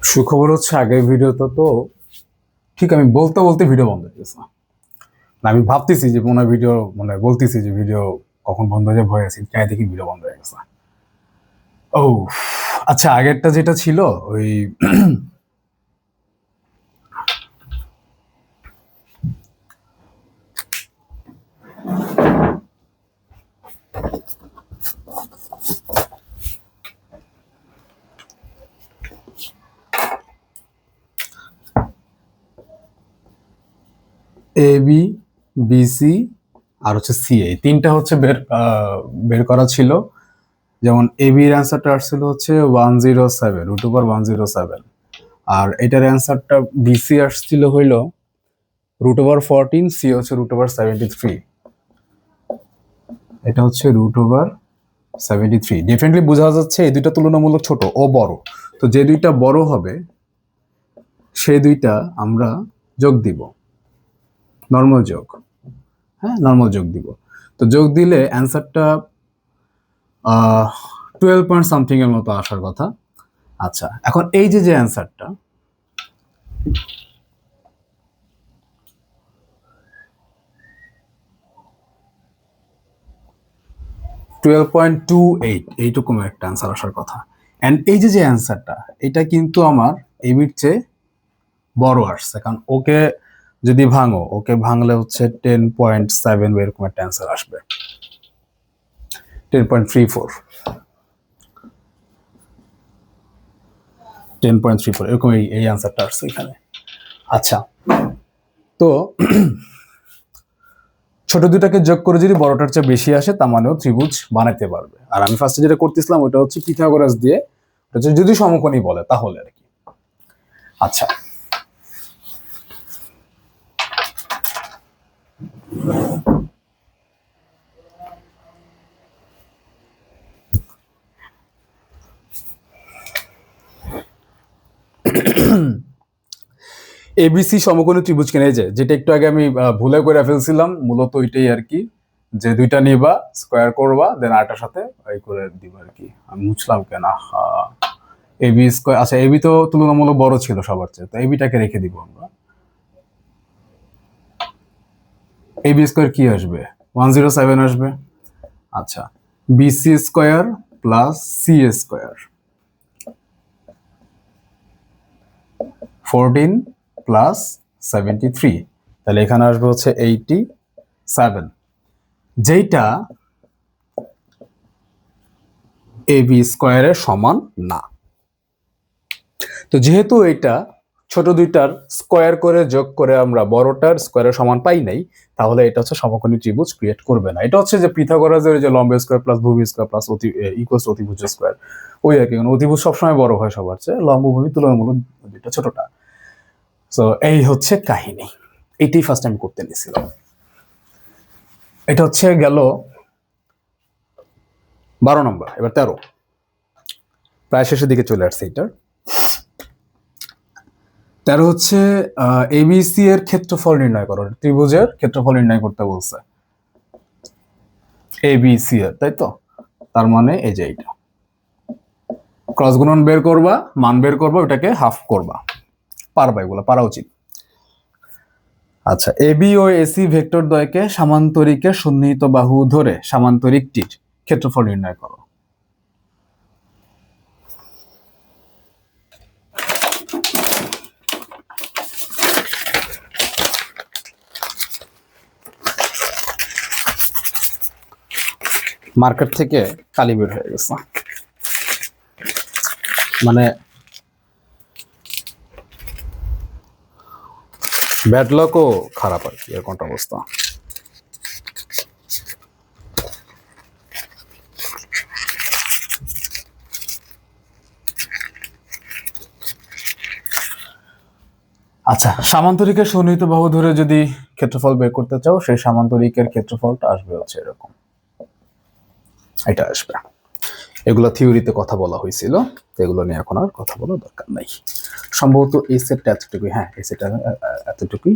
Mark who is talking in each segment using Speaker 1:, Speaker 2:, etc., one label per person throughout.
Speaker 1: সুখবর হচ্ছে আগের ভিডিওটা তো ঠিক আমি বলতে বলতে ভিডিও বন্ধ হয়ে গেছে। আমি ভাবতেছি যে মনে হয় ভিডিও বলতেছি যে ভিডিও কখন বন্ধ হয়ে যাবে ভয় আছি, তাই দেখি ভিডিও বন্ধ হয়ে গেছে। ও আচ্ছা, আগেরটা যেটা ছিল ওই এ বি বিসি আর হচ্ছে সিএ, তিনটা হচ্ছে বের করা ছিল। যেমন এ বির অ্যান্সারটা আসছিল হচ্ছে 107 √107, আর এটার অ্যান্সারটা বিসি আসছিল হইল √14, সি হচ্ছে √73। এটা হচ্ছে √73। ডেফিনেটলি বোঝা যাচ্ছে এই দুইটা তুলনামূলক ছোট ও বড়, তো যে দুইটা বড় হবে সেই দুইটা আমরা যোগ দিব, নর্মাল যোগ। হ্যাঁ, নর্মাল যোগ দিব। তো যোগ দিলে অ্যান্সারটা 12 পয়েন্ট সামথিং এর মতো আসার কথা। আচ্ছা, এখন এই যে অ্যান্সারটা, এইটুকু একটা অ্যান্সার আসার কথা। অ্যান্ড এই যে অ্যান্সারটা, এটা কিন্তু আমার এবির চেয়ে বড় আসছে, কারণ ওকে যদি ভাঙো, ওকে ভাঙলে হচ্ছে 10.7 এরকম একটা অ্যান্সার আসবে, 10.34, 10.34 এরকম এই অ্যান্সারটা আসছে এখানে। আচ্ছা, তো ছোট দুটাকে যোগ করে যদি বড়টার চেয়ে বেশি আসে, তার মানেও ত্রিভুজ বানাইতে পারবে। আর আমি ফার্স্টে যেটা করতেছিলাম ওটা হচ্ছে পিথাগোরাস দিয়ে, যদি সমকোণী বলে তাহলে আর কি। আচ্ছা, এবিসি সমকোণী ত্রিভুজ কেন, যেটা একটু আগে আমি ভুলে করে ফেলছিলাম, মূলত ওইটাই আর কি, যে দুইটা নিবা, স্কোয়ার করবা, দেন আরটার সাথে এই করে দিবা আর কি। আমি বুঝলাম কেন এবি স্কোয়ার। আচ্ছা, এবি তো তুলনামূলক বড় ছিল সবার চেয়ে, তো এবিটাকে রেখে দিব আমরা। এবি স্কোয়ার কি আসবে? 107 আসবে। আচ্ছা, BC square plus C square 14 plus 73, তাহলে এখানে আসবে হচ্ছে 87, যেটা এবি স্কোয়ারের সমান না। তো যেহেতু এটা ছোট দুইটার স্কোয়ার করে যোগ করে আমরা বড়টার স্কোয়ারের সমান পাই নাই, তাহলে এটা হচ্ছে সমকোণী ত্রিভুজ ক্রিয়েট করবে না। এটা হচ্ছে যে পিথাগোরাসের যে লম্ব স্কোয়ার প্লাস ভূমি স্কোয়ার প্লাস ইকুয়ালস অতিভুজ স্কোয়ার, ওই আর কি। অতিভুজ সবসময় বড় হয় সবার চেয়ে, লম্ব ভূমি তুলনামূলক দুইটা ছোটটা। তো এই হচ্ছে কাহিনী, এটাই ফার্স্ট টাইম করতে নিয়েছিলাম। এটা হচ্ছে গেল 12 নম্বর, এবার 13, প্রায় শেষের দিকে চলে আসছে এটার। 13 হচ্ছে এবিসি এর ক্ষেত্রফল নির্ণয় করো, ত্রিভুজের ক্ষেত্রফল নির্ণয় করতে বলছে এবিসি এর, তাই তো? তার মানে এই যে এইটা ক্রস গুণন বের করবা, মান বের করবা, ওটাকে হাফ করবা, পারবা, এগুলো পারা উচিত। আচ্ছা, এবি ও এসি ভেক্টর দ্বয়কে সামান্তরিকের সন্নিহিত বাহু ধরে সামান্তরিকটির ক্ষেত্রফল নির্ণয় করো। মার্কেট থেকে কালি বের হয়ে গেছে, মানে ব্যাড লকও খারাপ আর কি, এরকম অবস্থা। আচ্ছা, সামান্তরিকের সন্নিহিত বাহু ধরে যদি ক্ষেত্রফল বের করতে চাও, সেই সামান্তরিকের ক্ষেত্রফলটা আসবে হচ্ছে এরকম, এটা আসবে। এগুলো থিওরিতে কথা বলা হয়েছিল, এগুলো নিয়ে এখন আর কথা বলার দরকার নাই। সম্ভবত এই সেটটা এতটুকুই, হ্যাঁ এই সেটটা এতটুকুই।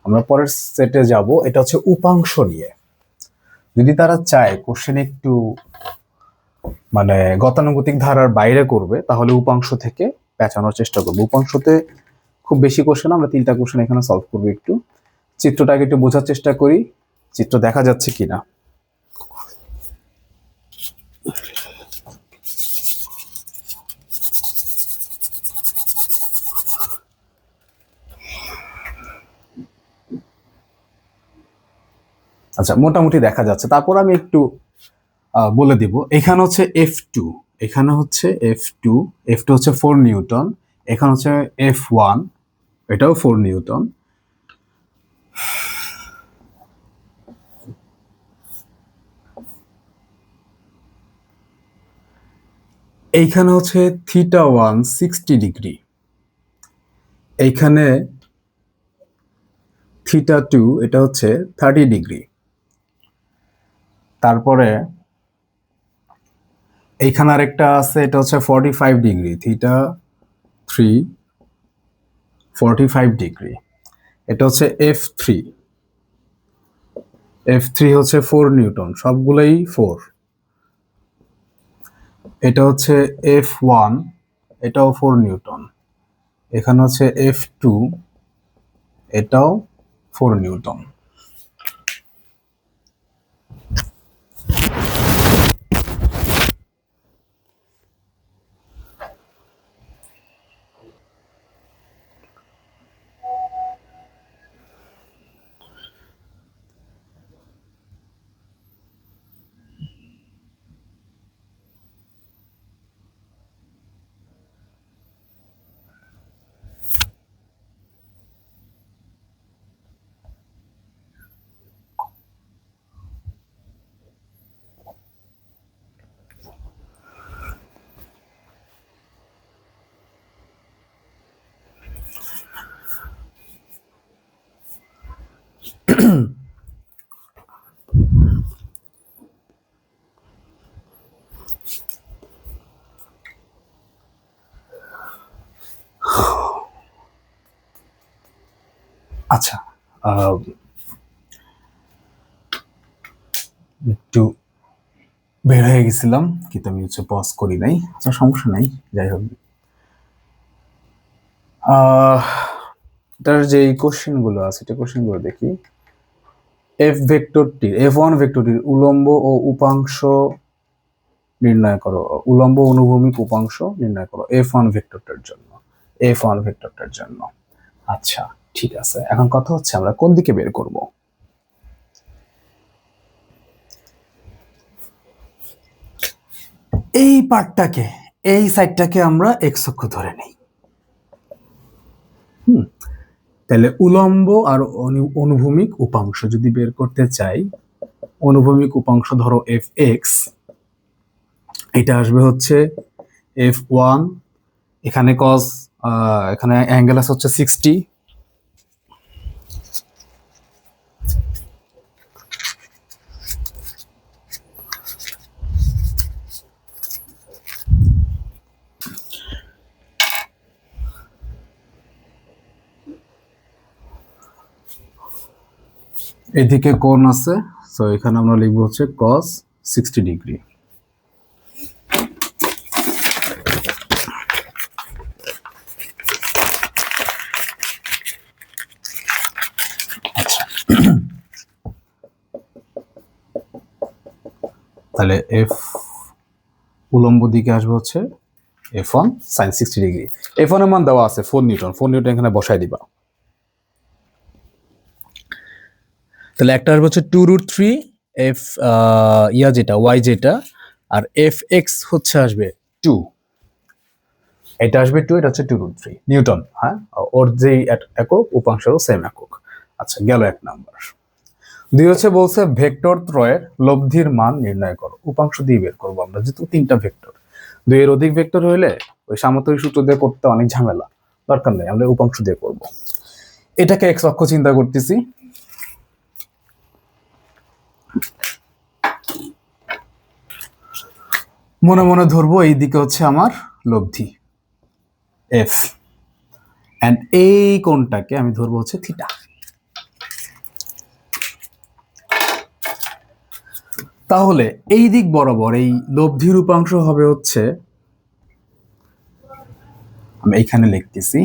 Speaker 1: আমরা পরের সেটে যাব, এটা হচ্ছে উপাংশ নিয়ে। যদি তারা চায় কোশ্চেন একটু গতানুগতিক ধারার বাইরে করবে, তাহলে উপাংশ থেকে পেঁচানোর চেষ্টা করবো। উপাংশতে খুব বেশি কোশ্চেন, আমরা 3টা কোশ্চেন এখানে সলভ করবো। একটু চিত্রটাকে একটু বোঝার চেষ্টা করি, চিত্র দেখা যাচ্ছে কিনা। আচ্ছা, মোটামুটি দেখা যাচ্ছে। তারপর আমি একটু বলে দিব। এখানে হচ্ছে F2, এখানে হচ্ছে F2, F2 হচ্ছে 4 নিউটন, এখানে হচ্ছে F1, এটাও 4 নিউটন। এইখানে হচ্ছে θ1 60 ডিগ্রি, এইখানে θ2 এটা হচ্ছে 30 ডিগ্রি। তারপরে এইখানে আরেকটা আছে, এটা হচ্ছে 45 ডিগ্রি, θ3 45 ডিগ্রি। এটা হচ্ছে F3, F3 হচ্ছে 4 নিউটন, সবগুলোই 4। এটা হচ্ছে F1, এটাও 4 নিউটন। এখানে হচ্ছে F2, এটাও 4 নিউটন। আচ্ছা, একটু বের হয়ে গেছিলাম, কিন্তু আমি হচ্ছে পজ করি নাই। আচ্ছা, সমস্যা নাই, যাই হোক। এটার যে কোশ্চেন গুলো আছে, এটা কোশ্চেন গুলো দেখি। F1 ভেক্টরটির উলম্ব ও উপাংশ নির্ণয় করো, উলম্ব অনুভূমিক উপাংশ নির্ণয় করো F1 ভেক্টরটার জন্য, F1 ভেক্টরটার জন্য। আচ্ছা, ঠিক আছে। এখন কথা হচ্ছে আমরা কোন দিকে বের করব। এই পার্টটাকে, এই সাইডটাকে আমরা x অক্ষ ধরে নেই। তাহলে উলম্ব আর অনুভূমিক উপাংশ যদি বের করতে চাই, অনুভূমিক উপাংশ ধরো Fx, এটা আসবে হচ্ছে F1, এখানে cos, এখানে অ্যাঙ্গেল আছে হচ্ছে 60, এদিকে কোণ আছে, সো এখানে আমরা লিখবো হচ্ছে cos 60 ডিগ্রি। তাহলে F উলম্ব দিকে আসবে হচ্ছে F1 sin 60 ডিগ্রি। F1 এর মান দেওয়া আছে 4 নিউটন, 4 নিউটন এখানে বসাই দিবা। তাহলে একটা আসবে হচ্ছে 2√3 F যেটা y যেটা, আর Fx হচ্ছে আসবে 2, এটা আসবে 2, এটা হচ্ছে 2√3 নিউটন। হ্যাঁ, ওর যেই একক উপাংশেরও সেম একক। আচ্ছা, গেল 1 নাম্বার। 2 হচ্ছে বলছে ভেক্টর ত্রয়ের লব্ধির মান নির্ণয় করো। উপাংশ দিয়ে বের করবো আমরা, যেহেতু 3টা ভেক্টর। 2 এর অধিক ভেক্টর হইলে ওই সামান্তরিক সূত্র দিয়ে করতে অনেক ঝামেলা, দরকার নেই, আমরা উপাংশ দিয়ে করব। এটাকে x অক্ষ চিন্তা করতেছি। মনে মনে ধরবো এই দিকে হচ্ছে আমার লব্ধি F, এন্ড এই কোণটাকে আমি ধরবো হচ্ছে থিটা। তাহলে এই দিক বরাবর এই লব্ধির উপাংশ হবে হচ্ছে আমি এইখানে লিখতেছি,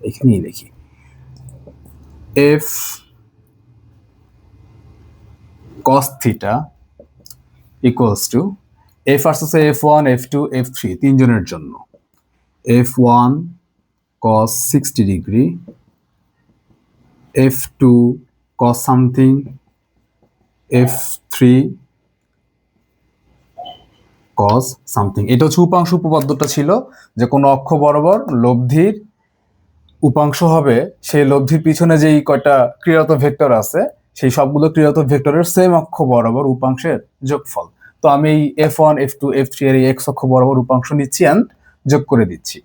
Speaker 1: এইখানেই লিখি F cos theta equals two F আসছে f1 f2 f3 তিনজনের জন্য f1 cos 60 degree, f2 cos something, f3 cos something. এটা হচ্ছে উপাংশ উপপাদ্যটা ছিল যে কোনো অক্ষ বরাবর লব্ধির উপাংশ হবে সেই লব্ধির পিছনে যেই কয়টা ক্রিয়াত ভেক্টর আছে সেই সবগুলো ক্রিয়াত ভেক্টরের সেম অক্ষ বরাবর উপাংশের যোগফল। তো আমি এই f1 f2 f3 এর এই x অক্ষ বরাবর উপাংশ নিচ্ছি এন্ড যোগ করে দিচ্ছি।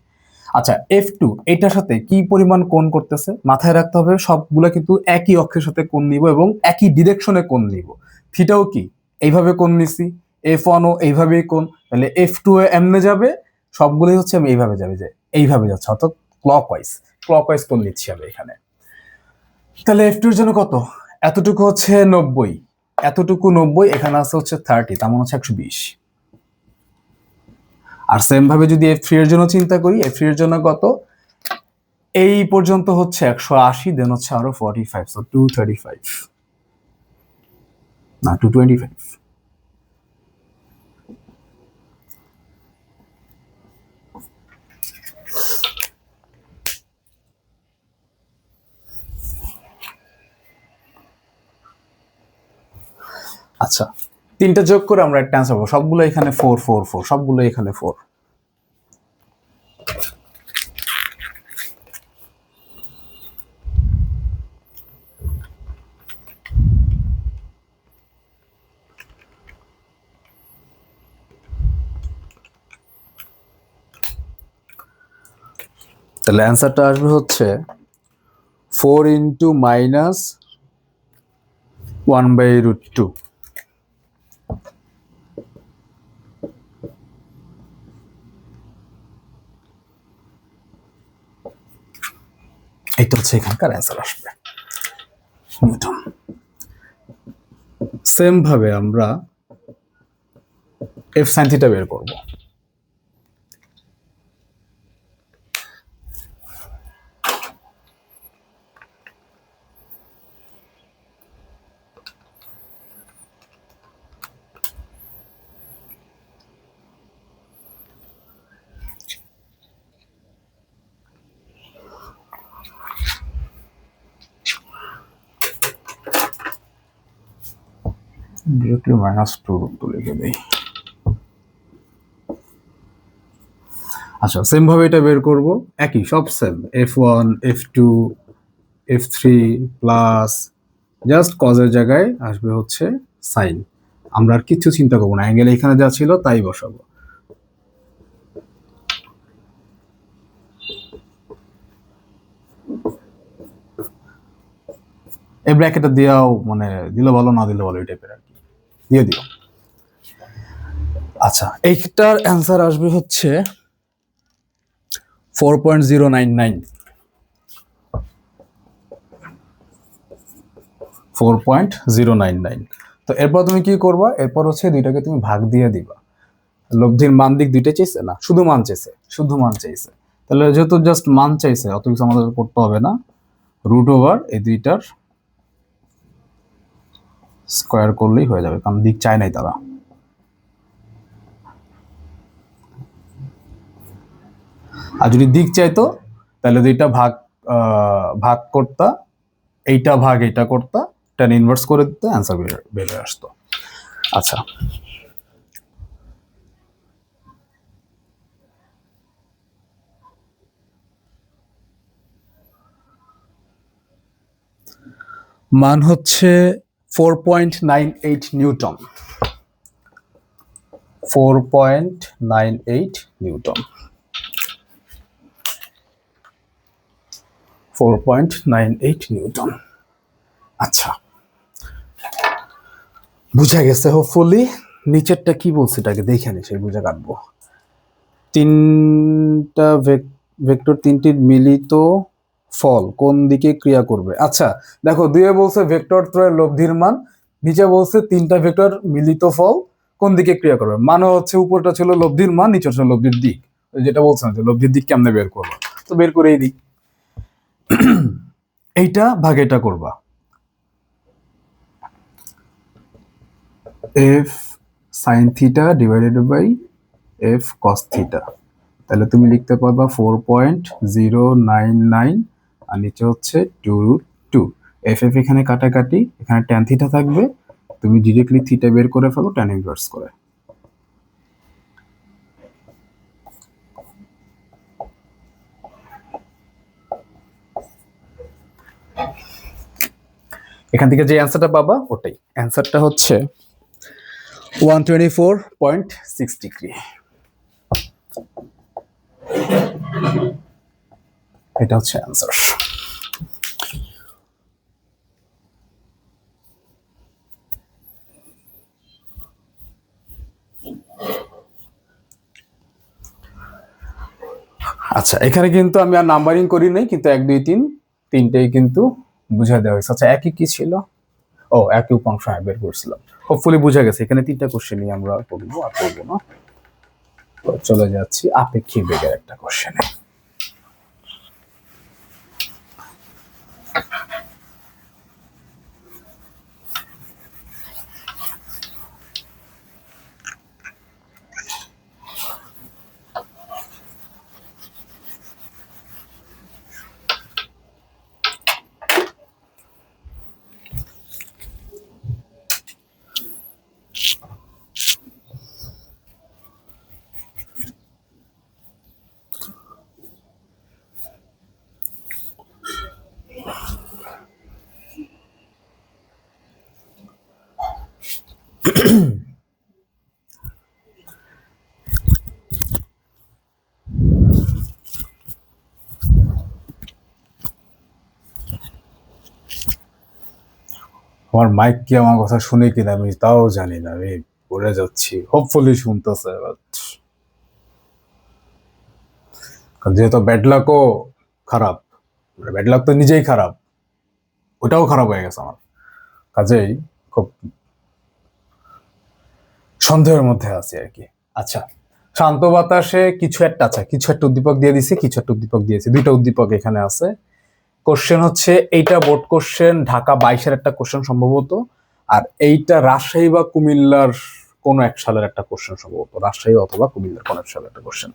Speaker 1: আচ্ছা, f2 এটার সাথে কি পরিমাণ কোণ করতেছে মাথায় রাখতে হবে, সবগুলো কিন্তু একই অক্ষের সাথে কোণ নিব এবং একই ডিরেকশনে কোণ নিব। থিটাও কি এইভাবে কোণ নিছি, f1 ও এইভাবেই কোণ, তাহলে f2 এ এমনে যাবে, সবগুলোই হচ্ছে আমি এইভাবে যাবে, যে এইভাবে যাচ্ছে, অর্থাৎ ক্লকওয়াইজ কোণ নিচ্ছি আমি এখানে। তাহলে f2 এর জন্য কত, এতটুকু হচ্ছে 90, এতটুকু 90, এখানে আছে হচ্ছে 30, তার মানে হচ্ছে 120। আর সেম ভাবে যদি f3 এর জন্য চিন্তা করি, f3 এর জন্য কত, এই পর্যন্ত হচ্ছে 180, দেন হচ্ছে আরো 45, সো 235 না 225। আচ্ছা, তিনটা যোগ করে আমরা একটা অ্যান্সার পাবো, সবগুলো এখানে 4 4 4, সবগুলো এখানে 4। তাহলে অ্যান্সারটা আসবে হচ্ছে 4 ইন্টু মাইনাস 1/√2। এটা হচ্ছে এখানকার অ্যান্সার আসবে নিউটন। সেম ভাবে আমরা এফ সাইন থিটা বের করব। ডিরেক্টলি -2 লিখে দেই। আচ্ছা, সেম ভাবে এটা বের করব, একই সব same, f1 f2 f3 plus just কজের জায়গায় আসবে হচ্ছে সাইন। আমরা আর কিছু চিন্তা করবো না, অ্যাঙ্গেল এখানে যা ছিল তাই বসাবো। এই ব্র্যাকেটটা দিয়াও মানে দিলে ভালো, না দিলে ভালো, এই টাইপের আর কি, দিয়ে দিও। আচ্ছা, এইটার অ্যান্সার আসবে হচ্ছে 4.099। 4.099। তো এরপর তুমি কি করবা, এরপর হচ্ছে দুইটাকে তুমি ভাগ দিয়ে দিবা। লব্ধির মান দিক দুইটা চাইছে না, শুধু মান চাইছে, শুধু মান চাইছে। তাহলে যেহেতু জাস্ট মান চাইছে, অত কিছু আমাদের করতে হবে না, √ওভার এই দুইটার স্কয়ার করলেই হয়ে যাবে, কারণ দিক চায় নাই তারা। আর যদি দিক চাইতো তাহলে দুইটা ভাগ করতা, এইটা ভাগ এইটা করতা, tan ইনভার্স করে দিতে, অ্যান্সার বের হয়ে আসতো। আচ্ছা, মান হচ্ছে 4.98 নিউটন। 4.98 নিউটন। 4.98 নিউটন। আচ্ছা, বুঝা গেছে হোপফুলি। নিচেরটা কি বলছে এটাকে দেখে নি, সেই বুঝে কাটবো। তিনটা ভেক্টর তিনটির মিলিত ফল কোন দিকে ক্রিয়া করবে। আচ্ছা দেখো, দুইয়ে বলছে ভেক্টর ত্রয়ের লব্ধির মান, নিচে বলছে তিনটা ভেক্টর মিলিত ফল কোন দিকে ক্রিয়া করবে। মানে হচ্ছে উপরটা ছিল লব্ধির মান, নিচে ছিল লব্ধির দিক, যেটা বলছিলাম যে লব্ধির দিক কেমনে বের করবো, তো বের করেই দিই। এইটা ভাগ এটা করবা, F sine theta divided by F cos theta, তাহলে তুমি লিখতে পারবা 4.099 আর নিচে হচ্ছে 2√2। এফ এফ এখানে কাটাকাটি, এখানে ট্যান থিটা থাকবে, তুমি ডিরেক্টলি থিটা বের করে ফেলো ট্যান ইনভার্স করে। এখান থেকে যে অ্যান্সারটা পাবা ওটাই অ্যান্সারটা হচ্ছে 124.6 ডিগ্রি। এটা হচ্ছে অ্যান্সার। আচ্ছা, এখানে কিন্তু আমি আর নাম্বারিং করি নাই, কিন্তু 1 2 3 তিনটেই কিন্তু বুঝা দেওয়া হয়েছে। আচ্ছা, একই কি ছিল, ও একই উপাংশ বের করছিলাম, হোপফুলি বুঝা গেছে। এখানে 3টা কোশ্চেনই আমরা করবো, আর করবো না। চলে যাচ্ছি আপেক্ষিক বেগের একটা কোশ্চেনে। আমার মাইক কি আমার কথা শুনে কিনা আমি তাও জানি না, আমি পড়ে যাচ্ছি। হোপফুলি শুনতেছে, যেহেতু ব্যাড লাকও খারাপ, ব্যাড লাক তো নিজেই খারাপ, ওটাও খারাপ হয়ে গেছে আমার, কাজেই খুব সন্দেহের মধ্যে আছি আর কি। আচ্ছা, শান্ত বাতাসে কিছু একটা, আচ্ছা কিছু একটা উদ্দীপক দিয়ে দিছে, কিছু একটা উদ্দীপক দিয়েছে, 2টা উদ্দীপক এখানে আছে। কোশ্চেন হচ্ছে এইটা বোর্ড কোশ্চেন, ঢাকা 22-এর একটা কোশ্চেন সম্ভবত, আর এইটা রাজশাহী বা কুমিল্লার কোন এক সালের একটা কোশ্চেন সম্ভবত, রাজশাহী অথবা কুমিল্লার কোন এক সালের একটা কোশ্চেন।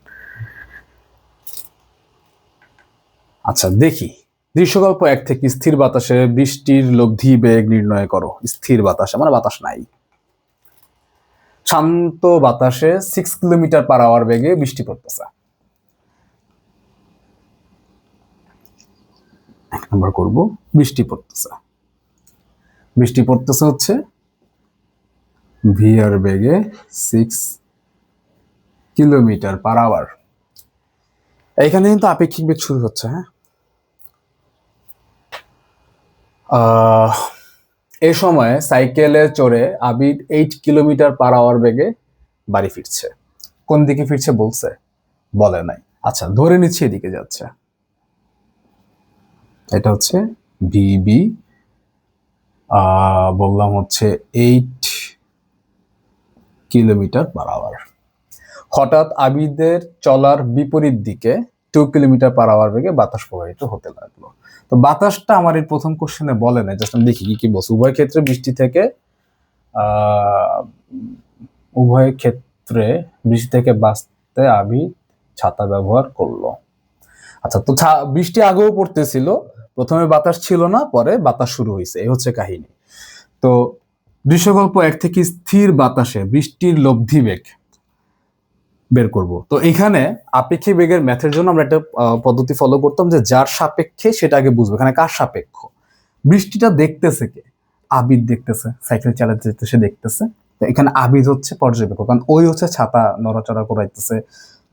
Speaker 1: আচ্ছা দেখি, দৃশ্যকল্প 1 থেকে স্থির বাতাসে বৃষ্টির লব্ধি বেগ নির্ণয় করো। স্থির বাতাসে মানে বাতাস নাই। শান্ত বাতাসে 6 কিলোমিটার পার আওয়ার বেগে বৃষ্টি পড়তেছে। 1 নম্বর করব, বৃষ্টি পড়তেছে হচ্ছে ভিআর বেগে 6 কিলোমিটার পার আওয়ার। এখানে কিন্তু আপেক্ষিক বেগ শুরু হচ্ছে। হ্যাঁ, এই সময় সাইকেলে চড়ে আবিদ 8 কিলোমিটার পার আওয়ার বেগে বাড়ি ফিরছে। কোন দিকে ফিরছে বলছে, বলে নাই। আচ্ছা, ধরে নিচ্ছি এদিকে যাচ্ছে। এটা হচ্ছে ভিবি, বললাম হচ্ছে 8 কিলোমিটার পার আওয়ার। হঠাৎ আবিদের চলার বিপরীত দিকে 2 কিলোমিটার পার আওয়ার বেগে বাতাস প্রবাহিত হতে লাগলো। তো বাতাসটা আমার এই প্রথম কোশ্চেনে বলে নাই, জাস্ট আমি দেখি কি বলছে। উভয় ক্ষেত্রে বৃষ্টি থেকে বাঁচতে আবিদ ছাতা ব্যবহার করলো। আচ্ছা, তো বৃষ্টি আগেও পড়তেছিল, প্রথমে বাতাস ছিল না, পরে বাতাস শুরু হয়েছে, এই হচ্ছে কাহিনী। তো দৃশ্যকল্প 1 থেকে স্থির বাতাসে বৃষ্টির লব্ধি বেগ বের করব। তো এখানে আপেক্ষিক বেগের ম্যাথের জন্য আমরা একটা পদ্ধতি ফলো করতাম, যে যার সাপেক্ষে সেটা আগে বুঝবো। এখানে কার সাপেক্ষ? বৃষ্টিটা দেখতেছে কে? আবিদ দেখতেছে, সাইকেল চালাতে যেতেছে দেখতেছে। তো এখানে আবিদ হচ্ছে পর্যবেক্ষক, কারণ ওই হচ্ছে ছাতা নড়াচড়া করাইতেছে।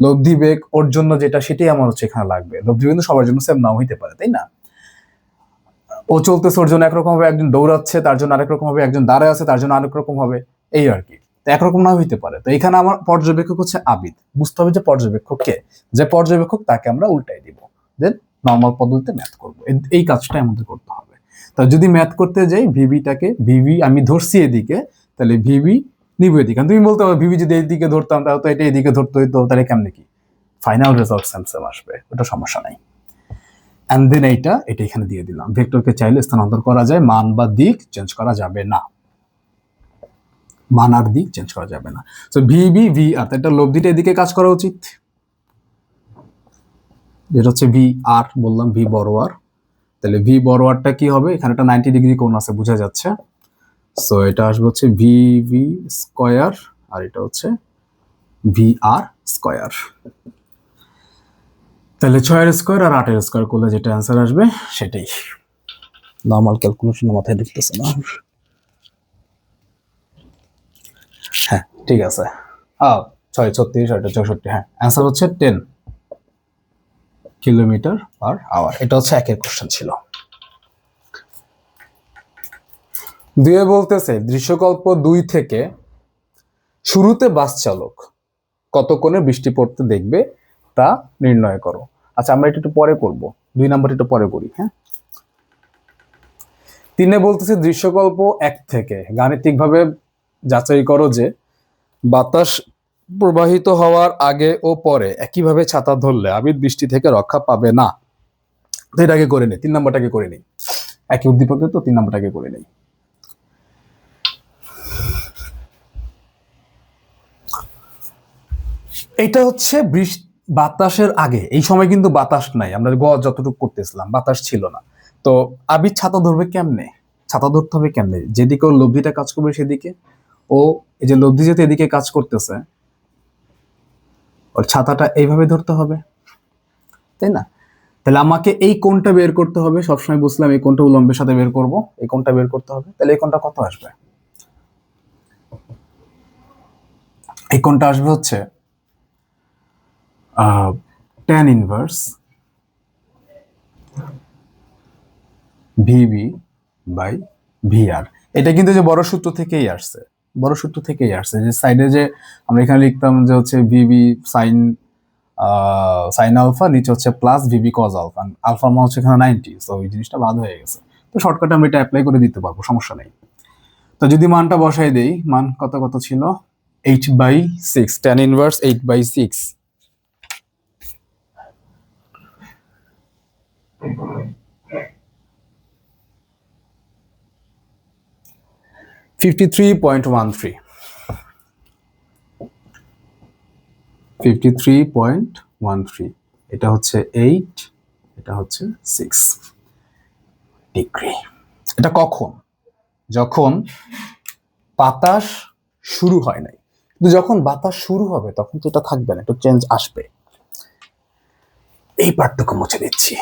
Speaker 1: লব্ধি বেগ ওর জন্য যেটা, সেটাই আমার হচ্ছে এখানে লাগবে। লব্ধি বেগ কিন্তু সবার জন্য সেম নাও হইতে পারে, তাই না? ও চলতেছে, ওর জন্য একরকম হবে, একজন দৌড়াচ্ছে তার জন্য আরেক রকম হবে, একজন দাঁড়ায় আছে তার জন্য আরেক রকম হবে, এই আর কি। একরকম না হইতে পারে। তো এখানে আমার পর্যবেক্ষক হচ্ছে আবিদ, বুঝতে হবে যে পর্যবেক্ষক কে, যে পর্যবেক্ষক তাকে আমরা উল্টাই দিব, দেন নর্মাল পদ্ধতিতে ম্যাথ করবো। এই কাজটাই আমাদের করতে হবে। তো যদি ম্যাথ করতে যাই, ভিভি আমি ধরছি এদিকে, তাহলে ভিভি নিব এদিকে। তুমি বলতে পারো ভিভি যদি এইদিকে ধরতাম তাহলে তো এটা এদিকে ধরতে হইতো, তাহলে কেমনে কি? ফাইনাল রেজাল্ট সেম সেম আসবে, ওটা সমস্যা নাই। এন্ড দেন এটা এখানে দিয়ে দিলাম। ভেক্টরকে চাইলে স্থানান্তর করা যায়, মান বা দিক চেঞ্জ করা যাবে না, মান আর দিক চেঞ্জ করা যাবে না। সো ভিবি ভি আর, এটা লব্ধিটা এদিকে কাজ করা উচিত, যেটা হচ্ছে ভি আর বললাম, ভি বড় আর। তাহলে ভি বড় আরটা কি হবে, এখানে একটা 90 ডিগ্রি কোণ আছে বোঝা যাচ্ছে। সো এটা আসবে হচ্ছে ভি ভি স্কয়ার, আর এটা হচ্ছে ভি আর স্কয়ার। তাহলে 6 এর স্কয়ার আর 8 এর স্কয়ার করলে যেটা অ্যান্সার আসবে সেটাই। নর্মাল ক্যালকুলেশন মাথায় ঢুকতেছে না। হ্যাঁ ঠিক আছে, 6 36 আর 64, হ্যাঁ অ্যান্সার হচ্ছে 10 কিলোমিটার পার আওয়ার। এটা হচ্ছে একের কোশ্চেন ছিল। দুয়ে বলতেছে দৃশ্যকল্প 2 থেকে শুরুতে বাস চালক কত কোণে বৃষ্টি পড়তে দেখবে তা নির্ণয় করো। আচ্ছা আমরা এটা একটু পরে করব, 2 নাম্বার একটু পরে করি। হ্যাঁ, 3 বলতেছে দৃশ্যকল্প 1 থেকে গাণিতিকভাবে যাচাই করো যে বাতাস প্রবাহিত হওয়ার আগে ও পরে একইভাবে ছাতা ধরলে আবির বৃষ্টি থেকে রক্ষা পাবে না। তো এটাকে করে নেই, 3 নাম্বারটাকে করে নেই, একই উদ্দীপকে তো 3 নাম্বারটাকে করে নেই। এটা হচ্ছে বাতাসের আগে, এই সময় কিন্তু বাতাস নাই, আমরা যতটুকু করতেছিলাম বাতাস ছিল না। তো আবির ছাতা ধরবে কেমনে, ছাতা ধরতে হবে কেমনে, যেদিকে ওর লব্ধিটা কাজ করবে সেদিকে, ও এই যে লব্ধি যেতে এদিকে কাজ করতেছে, ওর ছাতাটা এইভাবে ধরতে হবে, তাই না? তাহলে আমাকে এই কোণটা বের করতে হবে, সবসময় বুঝলাম এই কোণটা উলম্বের সাথে বের করব, এই কোণটা বের করতে হবে। তাহলে এই কোণটা কত আসবে, এই কোণটা আসবে হচ্ছে tan inverse VB by VR. এটা কিন্তু যে বড় সূত্র থেকেই আসছে, বড় সূত্র থেকেই আসছে, যে সাইডে যে আমরা এখানে লিখতাম যে হচ্ছে ভিবি সাইন সাইন আলফা, নিচে হচ্ছে plus VB cos alpha, alpha মান হচ্ছে এখানে 90, সো ওই জিনিসটা বাদ হয়ে গেছে। তো শর্টকাটে আমি এটা অ্যাপ্লাই করে দিতে পারবো, সমস্যা নেই। তো যদি মানটা বসাই দেই, মান কত কত ছিল, 8/6, tan ইনভার্স 8/6, $53.13, 53.13, এটা হচ্ছে 8, এটা হচ্ছে 6 ডিগ্রি। এটা কখন, যখন বাতাস শুরু হয় নাই, কিন্তু যখন বাতাস শুরু হবে তখন তো এটা থাকবে না, একটু চেঞ্জ আসবে। এই পার্টটুকু মুছে দিচ্ছি।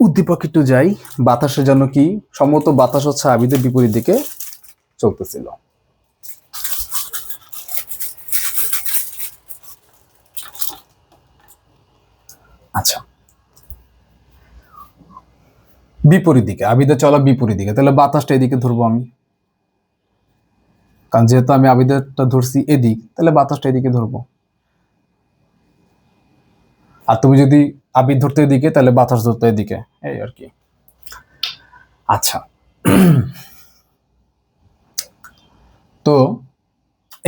Speaker 1: উদ্দীপক একটু যাই, বাতাসের জন্য কি সম্ভবত বাতাস হচ্ছে আবিদের বিপরীত দিকে চলতেছিল। আচ্ছা, বিপরীত দিকে, আবিদের চলা বিপরীত দিকে, তাহলে বাতাসটা এদিকে ধরবো আমি, কারণ যেহেতু আমি আবিদেরটা ধরছি এদিক, তাহলে বাতাসটা এদিকে ধরবো। আর তুমি যদি আবিদ ধরতে এদিকে, তাহলে বাতাস ধরতে এদিকে, এই আর কি। আচ্ছা, তো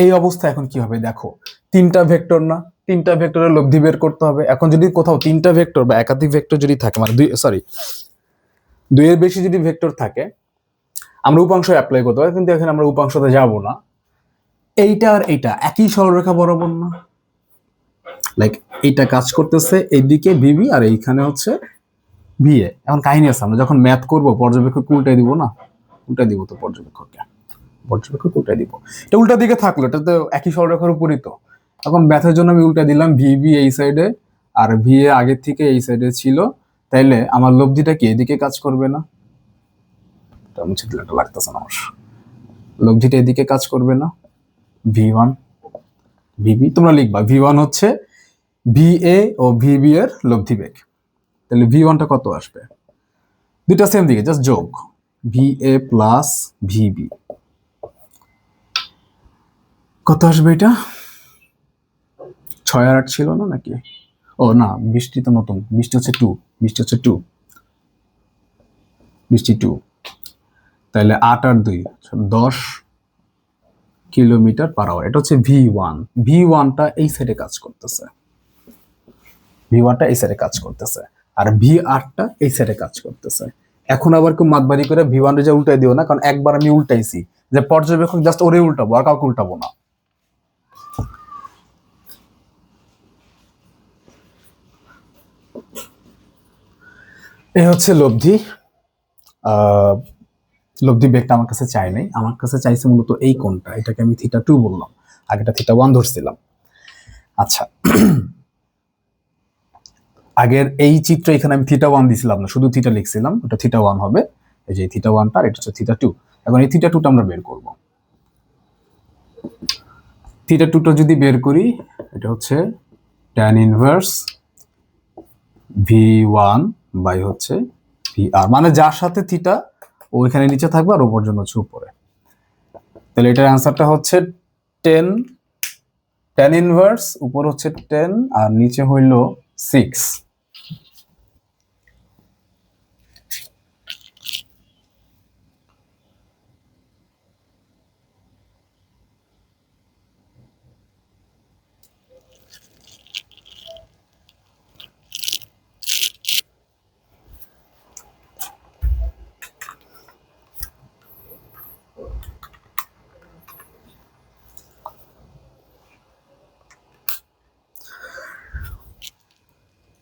Speaker 1: এই অবস্থা এখন কি হবে দেখো, 3টা ভেক্টর না, 3টা ভেক্টরের লব্ধি বের করতে হবে। এখন যদি কোথাও 3টা ভেক্টর বা একাধিক ভেক্টর যদি থাকে, মানে 2 এর বেশি যদি ভেক্টর থাকে, আমরা উপাংশ অ্যাপ্লাই করতে পারি, কিন্তু এখানে আমরা উপাংশতে যাব না। এইটা আর এইটা একই সরলরেখা বরাবর না, লাইক এইটা কাজ করতেছে এইদিকে ভিবি আর এইখানে হচ্ছে ভিএ। এখন কাহিনী আছে, আমরা যখন ম্যাথ করবো পর্যবেক্ষক উল্টাই দিব না, উল্টাই দিব তো পর্যবেক্ষক উল্টাই দিব। এটা উল্টা দিকে থাকলো, এটা তো একই সরলরেখার উপরই তো। এখন ম্যাথের জন্য আমি উল্টা দিলাম, ভিবি এই সাইডে আর ভিএ আগের থেকে এই সাইডে ছিল, তাইলে আমার লব্ধিটা কি এদিকে কাজ করবে না? মুছে দিলে এটা লাগতেছে না আমার, লব্ধিটা এদিকে কাজ করবে না? V1 ভিবি তোমরা লিখবা, V1 হচ্ছে ভিএ ও ভিবি এর লব্ধি বেগ। তাহলে V1টা কত আসবে, দুইটা সেম দিকে জাস্ট যোগ, ভিএ প্লাস ভিবি, কত আসবে এটা? 6 আর 8 ছিল না নাকি? ও না, বৃষ্টি তো নতুন, বৃষ্টি হচ্ছে 2, বৃষ্টি 2, তাহলে 8 আর 2 10, কিলোমিটার পার আওয়ার। এটা হচ্ছে V1। V1টা এই সাইডে কাজ করতেছে, V1টা এই সাইডে কাজ করতেছে, আর VR টা এই সাইডে কাজ করতেছে। এখন আবার কেউ মাতবাড়ি করে V1 যে উল্টাই দিও না, কারণ একবার আমি উল্টাইছি, যে পর্যবেক্ষক জাস্ট ওরে উল্টাবো, আর কাউকে উল্টাবো না। এই হচ্ছে লব্ধি। লব্ধি বেগটা আমার কাছে চাই নাই, আমার কাছে চাইছে মূলত এই কোণটা, এটাকে আমি θ2 বললাম, আগেটা θ1 ধরছিলাম। আচ্ছা, আগের এই চিত্র এখানে আমি θ1 দিছিলাম না, শুধু থিটা লিখছিলাম, ওটা θ1 হবে। এই যে θ1টা, এটা হচ্ছে θ2। এখন এই θ2টা আমরা বের করব। θ2টা যদি বের করি, এটা হচ্ছে tan ইনভার্স V1 বাই হচ্ছে VR, মানে যার সাথে থিটা ও এখানে নিচে থাকবে আর ওপর জন্য হচ্ছে উপরে। তাহলে এটার অ্যান্সারটা হচ্ছে 10 tan ইনভার্স, উপর হচ্ছে 10 আর নিচে হইল 6।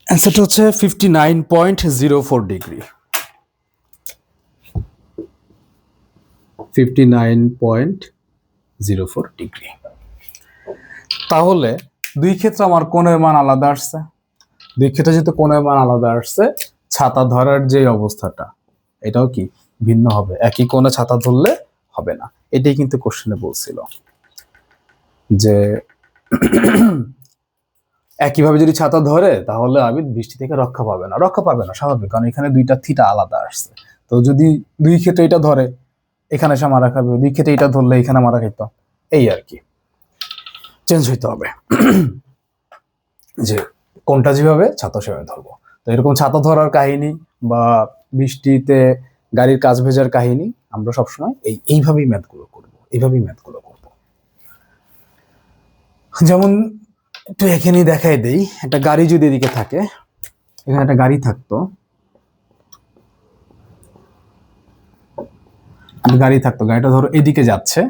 Speaker 1: অ্যান্সারটা হচ্ছে 59.04 ডিগ্রি। 59.04 ডিগ্রি। তাহলে দুই ক্ষেত্রে আমার কোণের মান আলাদা আসছে। দুই ক্ষেত্রে যেহেতু কোণের মান আলাদা আসছে, ছাতা ধরার যে অবস্থাটা এটাও কি ভিন্ন হবে, একই কোণে ছাতা ধরলে হবে না। এটাই কিন্তু কোশ্চেনে বলছিল যে একইভাবে যদি ছাতা ধরে তাহলে আবিদ বৃষ্টি থেকে রক্ষা পাবে না। রক্ষা পাবে না স্বাভাবিক, কারণ এখানে দুইটা থিটা আলাদা আসছে। তো যদি দুই ক্ষেত্রে এটা ধরে এখানে সে মারা খাবে, দুই ক্ষেত্রে এটা ধরলে এখানে মারা খাইতো, এই আর কি চেঞ্জ হইতে হবে যে কোনটা যেভাবে ছাতা সেভাবে ধরবো। তো এরকম ছাতা ধরার কাহিনী বা বৃষ্টিতে গাড়ির কাচ ভেজার কাহিনী আমরা সবসময় এইভাবেই ম্যাথগুলো করবো, এইভাবেই ম্যাথগুলো করবো। যেমন একটু এখানেই দেখাই দেই, একটা গাড়ি যদি এদিকে থাকে, এখানে একটা গাড়ি থাকতো, গাড়িটা ধরো এদিকে যাচ্ছে,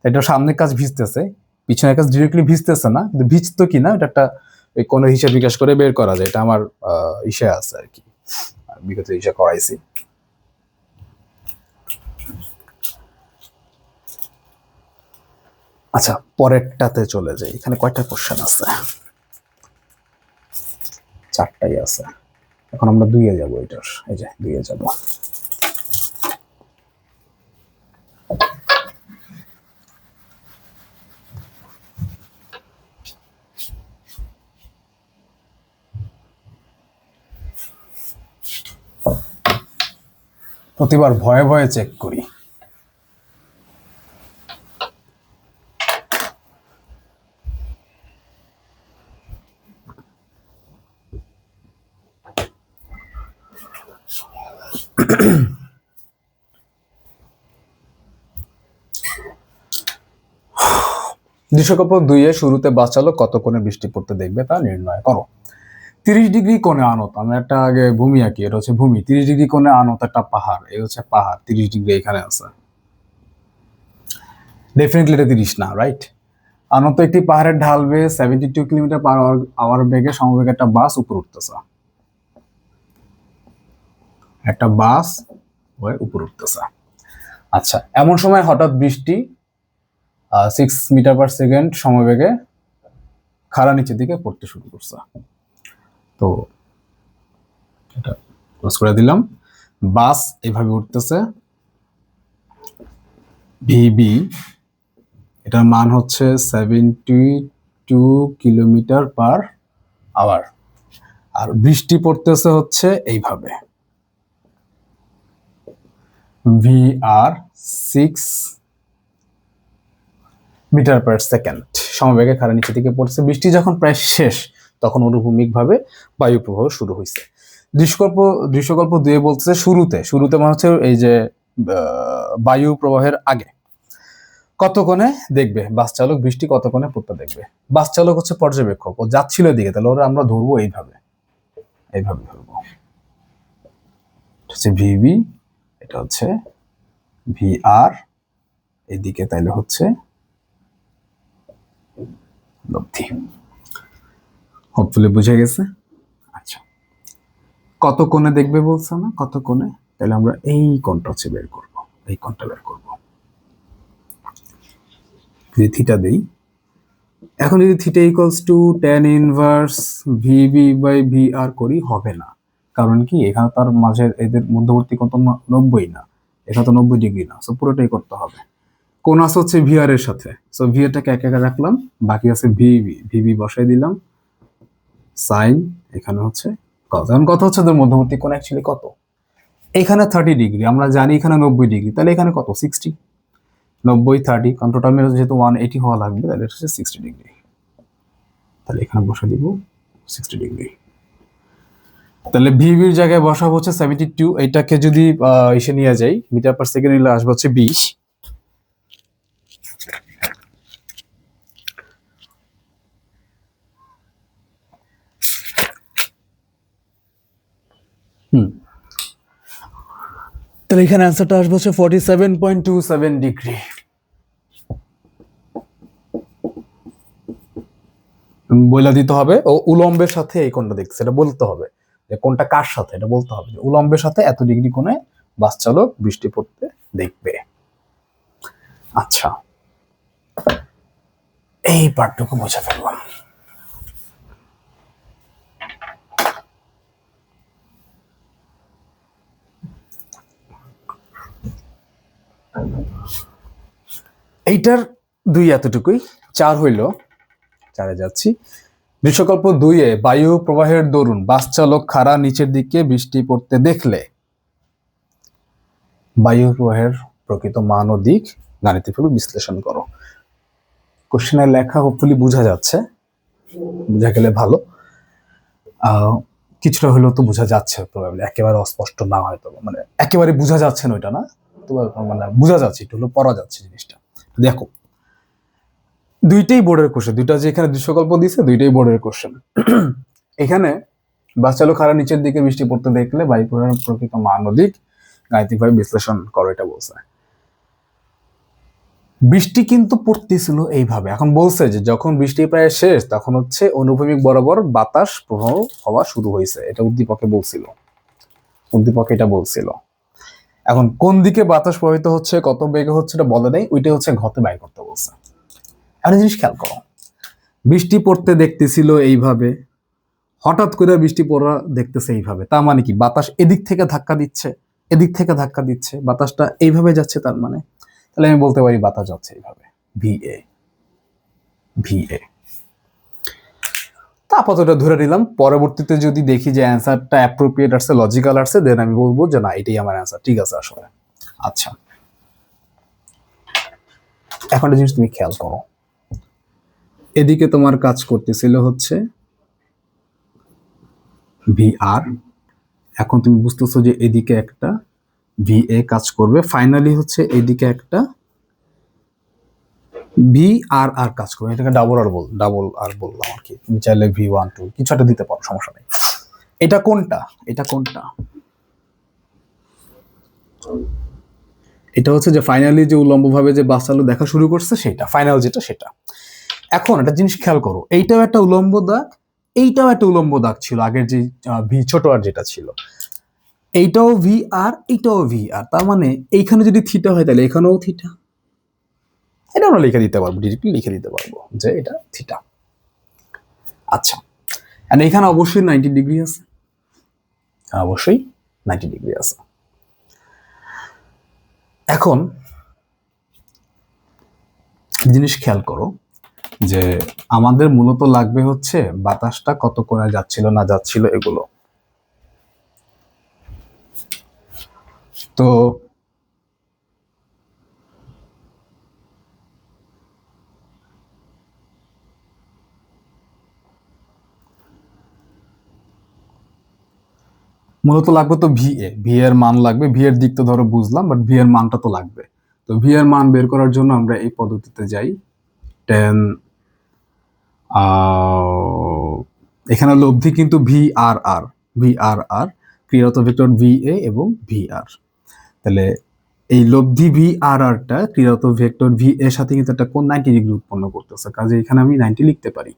Speaker 1: এটা সামনের কাজ ভিজতেছে, পিছনের কাজ ডিরেক্টলি ভিজতেছে না, কিন্তু ভিজতো কিনা এটা একটা ওই কোণের হিসাব বিকাশ করে বের করা যায়। এটা আমার ইসে আছে আর কি, বিগত হিসাব করাইছি। আচ্ছা, পরেরটাতে চলে যাই। এখানে কয়টা কোশ্চেন আছে? 4টাই আছে। এখন আমরা 2-এ যাবো, এটার এই যে 2-এ যাবো। প্রতিবার ভয়ে ভয়ে চেক করি। দৃশ্যকল্প 2-এ শুরুতে বাঁচালো কত কোণে বৃষ্টি পড়তে দেখবে তা নির্ণয় করো। 30 ডিগ্রি কোণে আনত, আমরা একটা আগে ভূমি আঁকি, এটা হচ্ছে ভূমি। 30 ডিগ্রি কোণে আনত একটা পাহাড়, এই হচ্ছে পাহাড়, 30 ডিগ্রি এখানে আছে, ডেফিনেটলি এটা 30 না, রাইট? আনত একটি পাহাড়ের ঢাল বেয়ে 72 কিলোমিটার পার আওয়ার বেগে সমবেগে একটা বাস উপর উঠতেছে, একটা বাস হয়ে উপর উঠতেছে। আচ্ছা, এমন সময় হঠাৎ বৃষ্টি 6 মিটার পার সেকেন্ড সমবেগে খাড়া নিচের দিকে পড়তে শুরু করছে। তো এটা ক্লোজ করে দিলাম। বাস এভাবে উঠতেছে, ভিবি এটার মান হচ্ছে 72 কিলোমিটার পার আওয়ার, আর বৃষ্টি পড়তেছে হচ্ছে এইভাবে, VR 6 মিটার পার সেকেন্ড সমবেগে খাড়া নিচের দিকে পড়ছে। বৃষ্টি যখন প্রায় শেষ তখন অনুভূমিকভাবে বায়ু প্রবাহ শুরু হয়েছে। দৃশ্যকল্প 2-এ বলতেছে শুরুতে মানে হচ্ছে এই যে বায়ু প্রবাহের আগে। কত কোণে দেখবে বাস চালক বৃষ্টি কত কোণে পড়তে দেখবে। বাস চালক হচ্ছে পর্যবেক্ষক, ও যাচ্ছিল এদিকে, তাহলে ওরা আমরা ধরবো এইভাবে, এইভাবে ধরবো। হচ্ছে ভিবি, এটা হচ্ছে ভিআর, এদিকে তাইলে হচ্ছে লব্ধি। হোপফুলি বুঝে গেছে। আচ্ছা, কত কোণে দেখবে বলছে না, কত কোণে, তাহলে আমরা এই কোণটা হচ্ছে বের করব, এই কোণটা বের করব। যদি থিটা দেই, এখন যদি theta equals to tan inverse VB by VR করি, হবে না। কারণ কি, এখানে তার মাঝের এদের মধ্যবর্তী কোণ তো 90 না, এখানে তো 90 ডিগ্রি না, সো পুরোটাই করতে হবে। কোণ আছে হচ্ছে ভিআর এর সাথে, সো ভিআরটাকে একা একা রাখলাম, বাকি আছে ভিবি, ভিবি বসাই দিলাম, সাইন এখানে হচ্ছে কস। এখন কথা হচ্ছে ওদের মধ্যবর্তী কোণ অ্যাকচুয়ালি কত, এখানে 30 ডিগ্রি, আমরা জানি এখানে 90 ডিগ্রি, তাহলে এখানে কত 60, 90 30, কারণ টোটাল মেরে যেহেতু 180 হওয়া লাগবে, তাহলে এটা হচ্ছে 60 ডিগ্রি। তাহলে এখানে বসা দিব 60 ডিগ্রি। তাহলে ভিবির জায়গায় বসাবো হচ্ছে 72, এটাকে যদি এসে নিয়ে যাই মিটার পার সেকেন্ড নিলে আসবে হচ্ছে 20। তাহলে এখানে অ্যান্সারটা আসবে হচ্ছে 47.27 ডিগ্রি। বলে দিতে হবে ও উলম্বের সাথে এই কোণটা দেখছে, এটা বলতে হবে যে কোনটা কার সাথে, এটা বলতে হবে যে উলম্বের সাথে এত ডিগ্রি কোণে বাস চালক বৃষ্টি পড়তে দেখবে। আচ্ছা, এই পার্টটুকু বুঝে ফেললাম। এইটার দুই এতটুকুই, 4 হইল, 4-এ যাচ্ছি। দৃশ্যকল্প 2-এ বায়ু প্রবাহের দরুন বাস চালক খাড়া নিচের দিকে বৃষ্টি পড়তে দেখলে বায়ু প্রবাহের প্রকৃত মান ও দিক গাণিতিকভাবে বিশ্লেষণ করো। কোশ্চেনের লেখা হোপফুলি বোঝা যাচ্ছে, বোঝা গেলে ভালো, কিছুটা হলেও তো বোঝা যাচ্ছে, প্রবাবলি একেবারে অস্পষ্ট না হয়তো, মানে একেবারে বোঝা যাচ্ছে না ওইটা না, তো মানে বোঝা যাচ্ছে, একটু হলেও পড়া যাচ্ছে জিনিসটা। দেখো, দুইটাই বোর্ডের কোশ্চেন, দুইটা যে এখানে দৃশ্যকল্প দিয়েছে দুইটাই বোর্ডের কোশ্চেন। এখানে বাস চালক খাড়া নিচের দিকে বৃষ্টি পড়তে দেখলে বায়ু প্রবাহের প্রকৃত মান ও দিক গাণিতিকভাবে বিশ্লেষণ করো, এটা বলছে। বৃষ্টি কিন্তু পড়তেছিল এইভাবে, এখন বলছে যে যখন বৃষ্টি প্রায় শেষ তখন হচ্ছে অনুভূমিক বরাবর বাতাস প্রবাহ হওয়া শুরু হয়েছে, এটা উদ্দীপকে বলছিল, উদ্দীপক এটা বলছিল। এখন কোন দিকে বাতাস প্রবাহিত হচ্ছে, কত বেগে হচ্ছে, এটা বলে নাই, ওইটাই হচ্ছে ঘতে বাইর করতে বলছে। একটা জিনিস খেয়াল করো, বৃষ্টি পড়তে দেখতেছিল এইভাবে, হঠাৎ করে বৃষ্টি পড়া দেখতেছে এইভাবে, তার মানে কি বাতাস এদিক থেকে ধাক্কা দিচ্ছে, এদিক থেকে ধাক্কা দিচ্ছে, বাতাসটা এইভাবে যাচ্ছে, তার মানে তাহলে আমি বলতে পারি বাতাস যাচ্ছে এইভাবে, ভিএ, ভিএ। তা আপাতত ধরে নিলাম, পরবর্তীতে যদি দেখি যে অ্যান্সারটা অ্যাপ্রোপ্রিয়েট আসছে, লজিক্যাল আসছে, দেন আমি বলবো যে না এটাই আমার অ্যান্সার, ঠিক আছে আসলে। আচ্ছা, এখন একটা জিনিস তুমি খেয়াল করো, এদিকে তোমার কাজ করতেছিল হচ্ছে ভিআর, এখন তুমি বুঝতেছো যে এদিকে একটা ভিএ কাজ করবে, ফাইনালি হচ্ছে এদিকে একটা ভি আর আর কাজ করবে, এটাকে ডাবল আর বললাম আর কি, তুমি চাইলে V12 কিছু একটা দিতে পারো, সমস্যা নেই। এটা কোনটা, এটা কোনটা, এটা হচ্ছে যে ফাইনালি যে উলম্ব ভাবে যে বাস চালু দেখা শুরু করছে সেটা, ফাইনাল যেটা সেটা। এখন একটা জিনিস খেয়াল করো, এইটাও একটা উলম্ব দাগ, এইটাও একটা উলম্ব দাগ ছিল আগের যে ভি ছোট আর যেটা ছিল, এইটাও ভি আর এইটাও ভি আর, তার মানে এইখানে যদি থিটা হয় তাহলে এখানেও থিটা, এটা আমরা লিখে দিতে পারবো, ডিরেক্টলি লিখে দিতে পারবো যে এটা থিটা। আচ্ছা, এখানে অবশ্যই 90 ডিগ্রি আছে, অবশ্যই 90 ডিগ্রি আছে। এখন জিনিস খেয়াল করো যে আমাদের মূলত লাগবে হচ্ছে বাতাসটা কত কোণে যাচ্ছিল না যাচ্ছিল এগুলো, তো মূলত লাগবে তো ভি এর মান লাগবে, ভি এর দিক তো ধরো বুঝলাম, বাট ভি এর মানটা তো লাগবে। তো ভি এর মান বের করার জন্য আমরা এই পদ্ধতিতে যাই। টেন এখানে লব্ধি কিন্তু ভি আর আর ক্রিয়ারত ভেক্টর ভি এ এবং ভি আর। তাহলে এই লব্ধি ভি আর আরটা ক্রিয়ারত ভেক্টর ভি এর সাথে কিন্তু একটা কোণ 90 ডিগ্রি উৎপন্ন করতেছে, কাজে এখানে আমি 90 লিখতে পারি।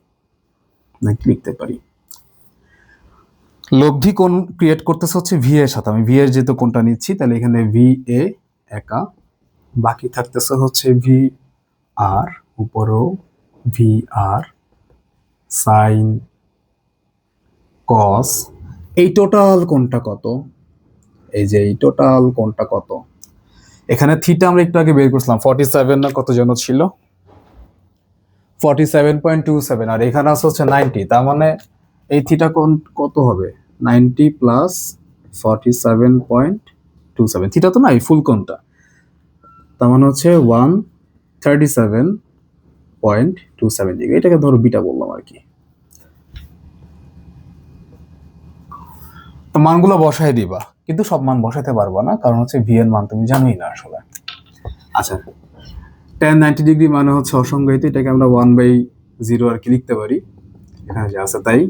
Speaker 1: লব্ধি কোণ ক্রিয়েট করতেছে হচ্ছে ভি এর সাথে, আমি ভি এর যেহেতু কোণটা নিচ্ছি তাহলে এখানে ভি এ একা, বাকি থাকতেছে হচ্ছে ভি আর, উপরেও ভি আর সাইন কস। এই টোটাল কোণটা কত? এই যে এই টোটাল কোণটা কত? এখানে থিটা আমরা একটু আগে বের করছিলাম 47 না কত যেন ছিল, 47.27, আর এখানে আছে হচ্ছে 90, তার মানে এই থিটা কোণ কত হবে? 90 প্লাস 47.27, থিটা তো না, এই ফুল কোণটা, তার মানে হচ্ছে 137.27 ডিগ্রি। এটাকে ধরো বিটা বললাম আর কি। তো মানগুলো বসায় দিবা, কিন্তু সব মান বসাতে পারবা না, কারণ হচ্ছে ভি এর মান তুমি জানোই না আসলে। আচ্ছা, tan 90 ডিগ্রি মানে হচ্ছে অসংজ্ঞায়িত, এটাকে আমরা 1/0 আর কি লিখতে পারি, এখানে যা আছে তাই।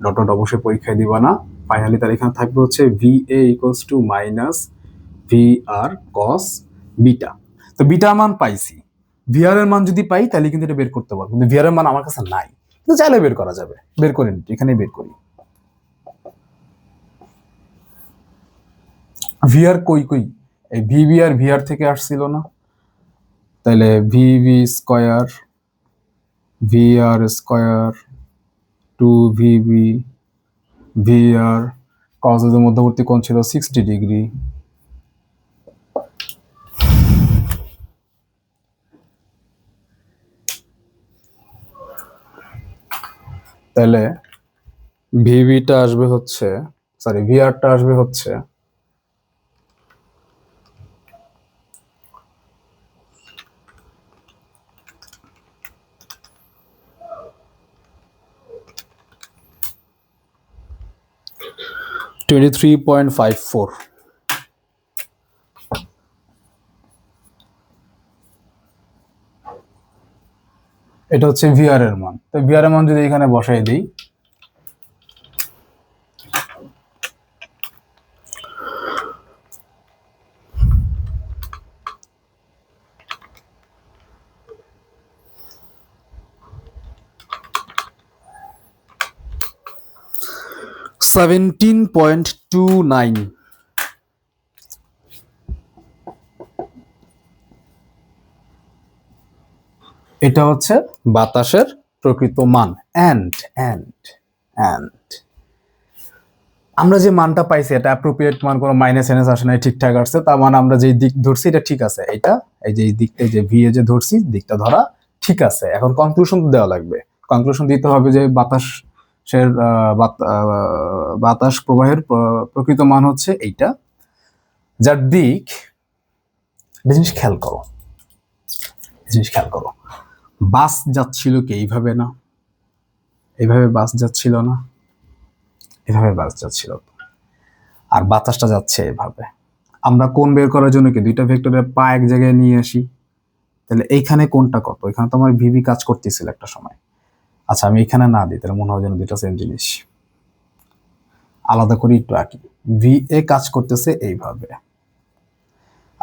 Speaker 1: ডট ডট অবশ্যই পরীক্ষায় দিবা না। ফাইনালি তার এখানে থাকবে হচ্ছে V A equals to minus V R cos beta. তো বিটার মান পাইছি, ভি আর এর মান যদি পাই তাহলে কিন্তু এটা বের করতে পারবো, কিন্তু ভি আর এর মান আমার কাছে নাই, কিন্তু চাইলে বের করা যাবে। বের করে নিই, এখানে বের করি। ভি আর কই, এই ভিবি আর ভি আর থেকে আসছিল না, তাহলে VB square V R square to VB V R কস এর মধ্যবর্তী কোণ ছিল 60 ডিগ্রি, তাহলে ভিবিটা আসবে হচ্ছে, সরি ভি আরটা আসবে হচ্ছে 23.54। এটা হচ্ছে ভিআর এর মান। তো ভিআর এর মান যদি এখানে বসাই দিই, $17.29। এটা হচ্ছে বাতাসের প্রকৃত মান। এন্ড আমরা যে মানটা পাইছি এটা অ্যাপ্রোপ্রিয়েট মান, কোনো মাইনাস এনএস আসে নাই, ঠিকঠাক আসছে, তার মানে আমরা যে দিক ধরছি এটা ঠিক আছে। এটা এই যে দিকটা যে ভি এ যে ধরছি দিকটা ধরা ঠিক আছে। এখন কনক্লুশন দেওয়া লাগবে, কনক্লুশন দিতে হবে যে বাতাস প্রবাহের প্রকৃত মান হচ্ছে এইটা, যার দিক, জিনিস খেয়াল করো, বাস যাচ্ছিল কি এইভাবে না, এইভাবে বাস যাচ্ছিল না, এভাবে বাস যাচ্ছিল, আর বাতাসটা যাচ্ছে এভাবে। আমরা কোণ বের করার জন্য কি দুইটা ভেক্টরের পা এক জায়গায় নিয়ে আসি, তাহলে এইখানে কোণটা কত? এখানে তো আমার ভিবি কাজ করতেছিল একটা সময়। আচ্ছা, আমি এখানে না দিই, তাহলে মনে হয় যেন দুইটা সেম জিনিস। আলাদা করে একটু আঁকি। ভি এ কাজ করতেছে এইভাবে,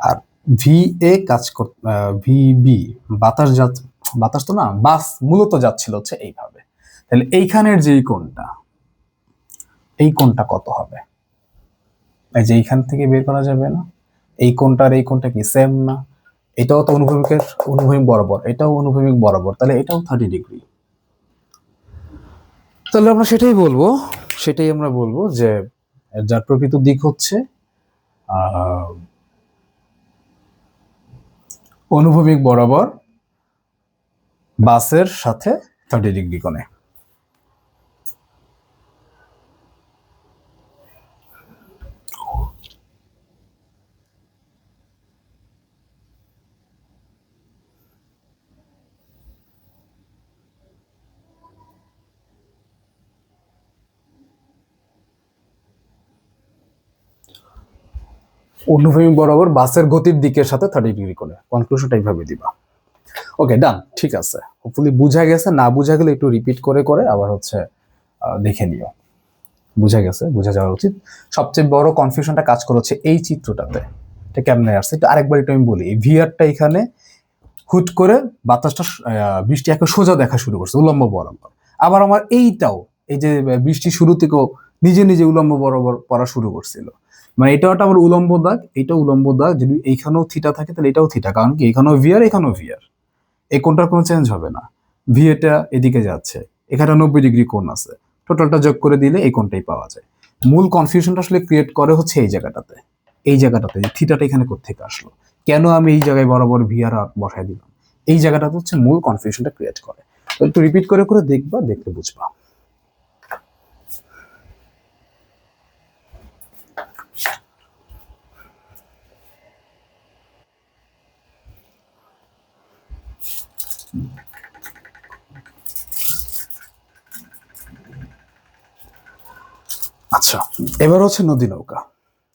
Speaker 1: আর ভি এ কাজ ভিবি বাতাস তো না, বাস মূলত যাচ্ছিল হচ্ছে এইভাবে। তাহলে এইখানের যে কোণটা, এই কোণটা কত হবে? এই যে এইখান থেকে বের করা যাবে না, এই কোণটা আর এই কোণটা কি সেম না? এটাও তো অনুভূমিক বরাবর, এটাও অনুভূমিক বরাবর, তাহলে এটাও 30 ডিগ্রি। তাহলে আমরা সেটাই আমরা বলবো যে যার প্রকৃত দিক হচ্ছে অনুভূমিক বরাবর বাসের সাথে 30 ডিগ্রি কোণে। অনুভূমিক বরাবর বাসের গতির দিকের সাথে 30 ডিগ্রি কোণে। কনক্লুশনটা এইভাবে দিবা। ওকে, ডান, ঠিক আছে। হোপফুলি বুঝা গেছে, না বুঝা গেলে একটু রিপিট করে করে আবার হচ্ছে দেখে নিও। বুঝা গেছে, বুঝা যাওয়া উচিত। সবচেয়ে বড় কনফিউশনটা কাজ করছে এই চিত্রটাতে, এটা কেমনে আসছে এটা আরেকবার একটু আমি বলি। এই ভিআরটা এখানে হুট করে বাতাসটা বৃষ্টি একে সোজা দেখা শুরু করছে উলম্ব বরাবর। আবার আমার এইটাও, এই যে বৃষ্টি শুরু থেকেও নিজে নিজে উলম্ব বরাবর পড়া শুরু করছিল। মানে এটাও একটা আমার উলম্ব দাগ, এটা উলম্ব দাগ। যদি এইখানেও থিটা থাকে তাহলে এটাও থিটা, কারণ কি এখানেও ভিআর এখানেও ভিআর, এই কোণটার কোনো চেঞ্জ হবে না। ভি এটা এদিকে যাচ্ছে, এখানে 90 ডিগ্রি কোণ আছে, টোটালটা যোগ করে দিলে এই কোণটাই পাওয়া যায়। মূল কনফিউশনটা আসলে ক্রিয়েট করে হচ্ছে এই জায়গাটাতে, এই জায়গাটাতে যে থিটাটা এখানে কোত্থেকে আসলো, কেন আমি এই জায়গায় বরাবর ভিআর বসাই দিলাম, এই জায়গাটাতে হচ্ছে মূল কনফিউশনটা ক্রিয়েট করে। তো একটু রিপিট করে করে দেখবা, দেখলে বুঝবা। আচ্ছা, এবার হচ্ছে নদী নৌকা।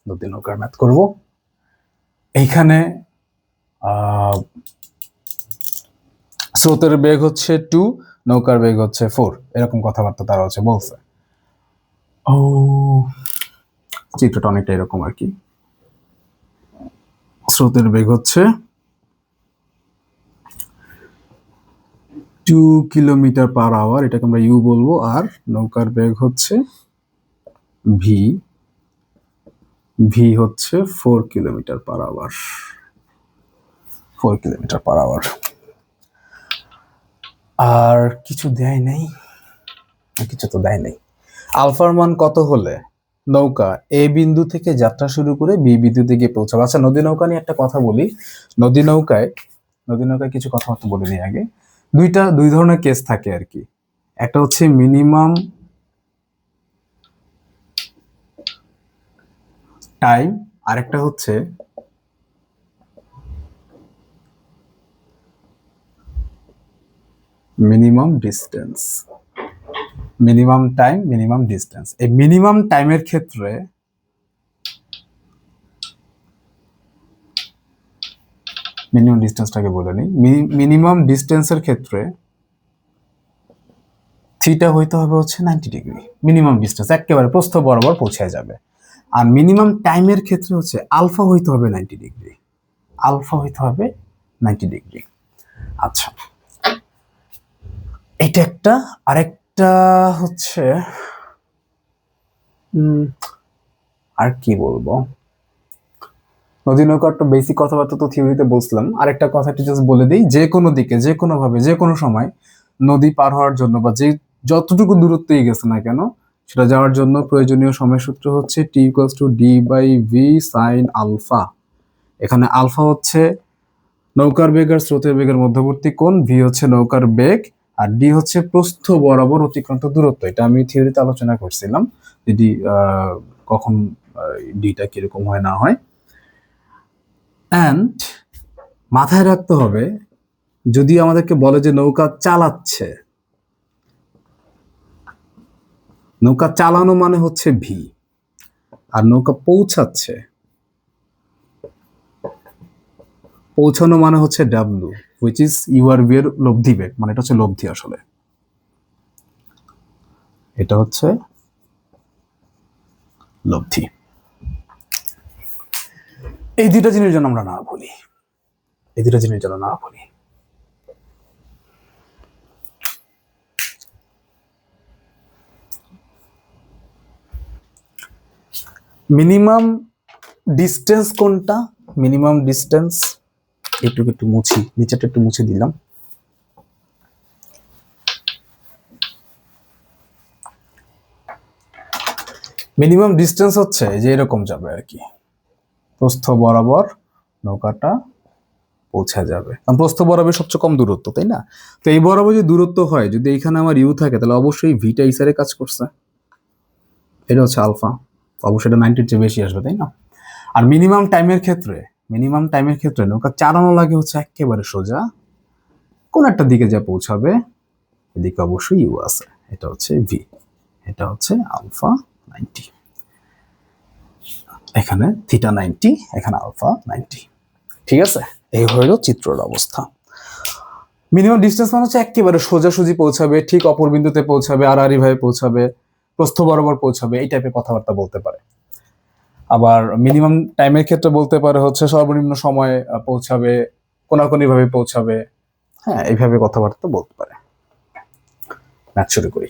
Speaker 1: নদী নৌকার ম্যাথ করব। এইখানে স্রোতের বেগ হচ্ছে 2, নৌকার বেগ হচ্ছে 4, এরকম কথাবার্তা তারা হচ্ছে বলছে। ও, চিত্রটা অনেকটা এরকম আর কি। স্রোতের বেগ হচ্ছে 2 কিলোমিটার/আওয়ার, এটাকে আমরা ইউ বলবো, আর নৌকার বেগ হচ্ছে ভি, ভি হচ্ছে 4 কিলোমিটার/আওয়ার, 4 কিলোমিটার/আওয়ার। আর কিছু দেয় নাই, কিছু তো দেয় নাই। আলফার মান কত হলে নৌকা এ বিন্দু থেকে যাত্রা শুরু করে বি বিন্দুতে গিয়ে পৌঁছাবে? আচ্ছা, নদী নৌকা নিয়ে একটা কথা বলি। নদী নৌকায় কিছু কথাবার্তা বলে নিই আগে। দুই ধরনের কেস থাকে আর কি। একটা হচ্ছে মিনিমাম টাইম, আরেকটা হচ্ছে minimum distance. Minimum time, minimum distance. এই মিনিমাম টাইমের ক্ষেত্রে মিনিমাম ডিস্টেন্সটাকে বলে নিই। মিনিমাম ডিস্টেন্সের ক্ষেত্রে থিটা হইতে হবে হচ্ছে 90 ডিগ্রি। মিনিমাম ডিস্টেন্স একেবারে প্রস্থ বরাবর পৌঁছে যাবে। আর মিনিমাম টাইমের ক্ষেত্রে হচ্ছে আলফা হইতে হবে 90 ডিগ্রি। আলফা হইতে হবে 90 ডিগ্রি। আচ্ছা, এটা একটা। আরেকটা হচ্ছে আর কি বলবো, নদী নৌকা একটা বেসিক কথাবার্তা তো থিওরিতে বলছিলাম। আরেকটা কথা একটু জাস্ট বলে দিই, যে কোনো দিকে, যে কোনো ভাবে, যে কোনো সময় নদী পার হওয়ার জন্য বা যে যতটুকু দূরত্বই গেছে না কেন, সেটা যাওয়ার জন্য প্রয়োজনীয় সময় সূত্র হচ্ছে T=d/v sin আলফা। এখানে আলফা হচ্ছে নৌকার বেগ আর স্রোতের বেগের মধ্যবর্তী কোণ, ভি হচ্ছে নৌকার বেগ, আর ডি হচ্ছে প্রস্থ বরাবর অতিক্রান্ত দূরত্ব। এটা আমি থিওরিতে আলোচনা করছিলাম, যদি কখন ডিটা কিরকম হয় না হয়। অ্যান্ড মাথায় রাখতে হবে, যদি আমাদেরকে বলে যে নৌকা চালাচ্ছে, নৌকা চালানো মানে হচ্ছে ভি, আর নৌকা পৌঁছাচ্ছে, পৌঁছানো মানে হচ্ছে ডাব্লু, হুইচ ইজ ইউআরভি এর লব্ধি বেগ, মানে এটা হচ্ছে লব্ধি। আসলে এটা হচ্ছে লব্ধি। এই দুইটা জিনিস যেন আমরা না ভুলি, এই দুইটা জিনিস যেন না ভুলি। মিনিমাম ডিস্টেন্স কোনটা? মিনিমাম ডিস্টেন্স একটু মুছি, নিচেটা একটু মুছে দিলাম। মিনিমাম ডিস্টেন্স হচ্ছে যে এরকম যাবে আর কি, প্রস্থ বরাবর নৌকাটা পৌঁছে যাবে, কারণ প্রস্থ বরাবর সবচেয়ে কম দূরত্ব, তাই না? তো এই বরাবর যদি দূরত্ব হয়, যদি এখানে আমার ইউ থাকে, তাহলে অবশ্যই ভিটা এই সাইডে কাজ করছে, এটা হচ্ছে আলফা, অবশ্যই এটা 90-র চেয়ে বেশি আসবে, তাই না? আর মিনিমাম টাইমের ক্ষেত্রে নৌকা চালানো লাগে হচ্ছে একেবারে সোজা, কোন একটা দিকে যা পৌঁছাবে, এদিকে অবশ্যই ইউ আছে, এটা হচ্ছে ভি, এটা হচ্ছে আলফা 90। এখানে থিটা 90, এখানে আলফা 90। ঠিক আছে, এই হইল চিত্রের অবস্থা। মিনিমাম ডিস্টেন্স মানে হচ্ছে একেবারে সোজাসুজি পৌঁছাবে, ঠিক অপর বিন্দুতে পৌঁছাবে, আড়াআড়ি ভাবে পৌঁছাবে, প্রস্থ বরাবর পৌঁছাবে, এই টাইপের কথাবার্তা বলতে পারে। আবার মিনিমাম টাইমের ক্ষেত্রে বলতে পারে হচ্ছে সর্বনিম্ন সময়ে পৌঁছাবে, কোনাকুনি ভাবে পৌঁছাবে। হ্যাঁ, এইভাবে কথাবার্তা বলতে পারে। ম্যাথ শুরু করি।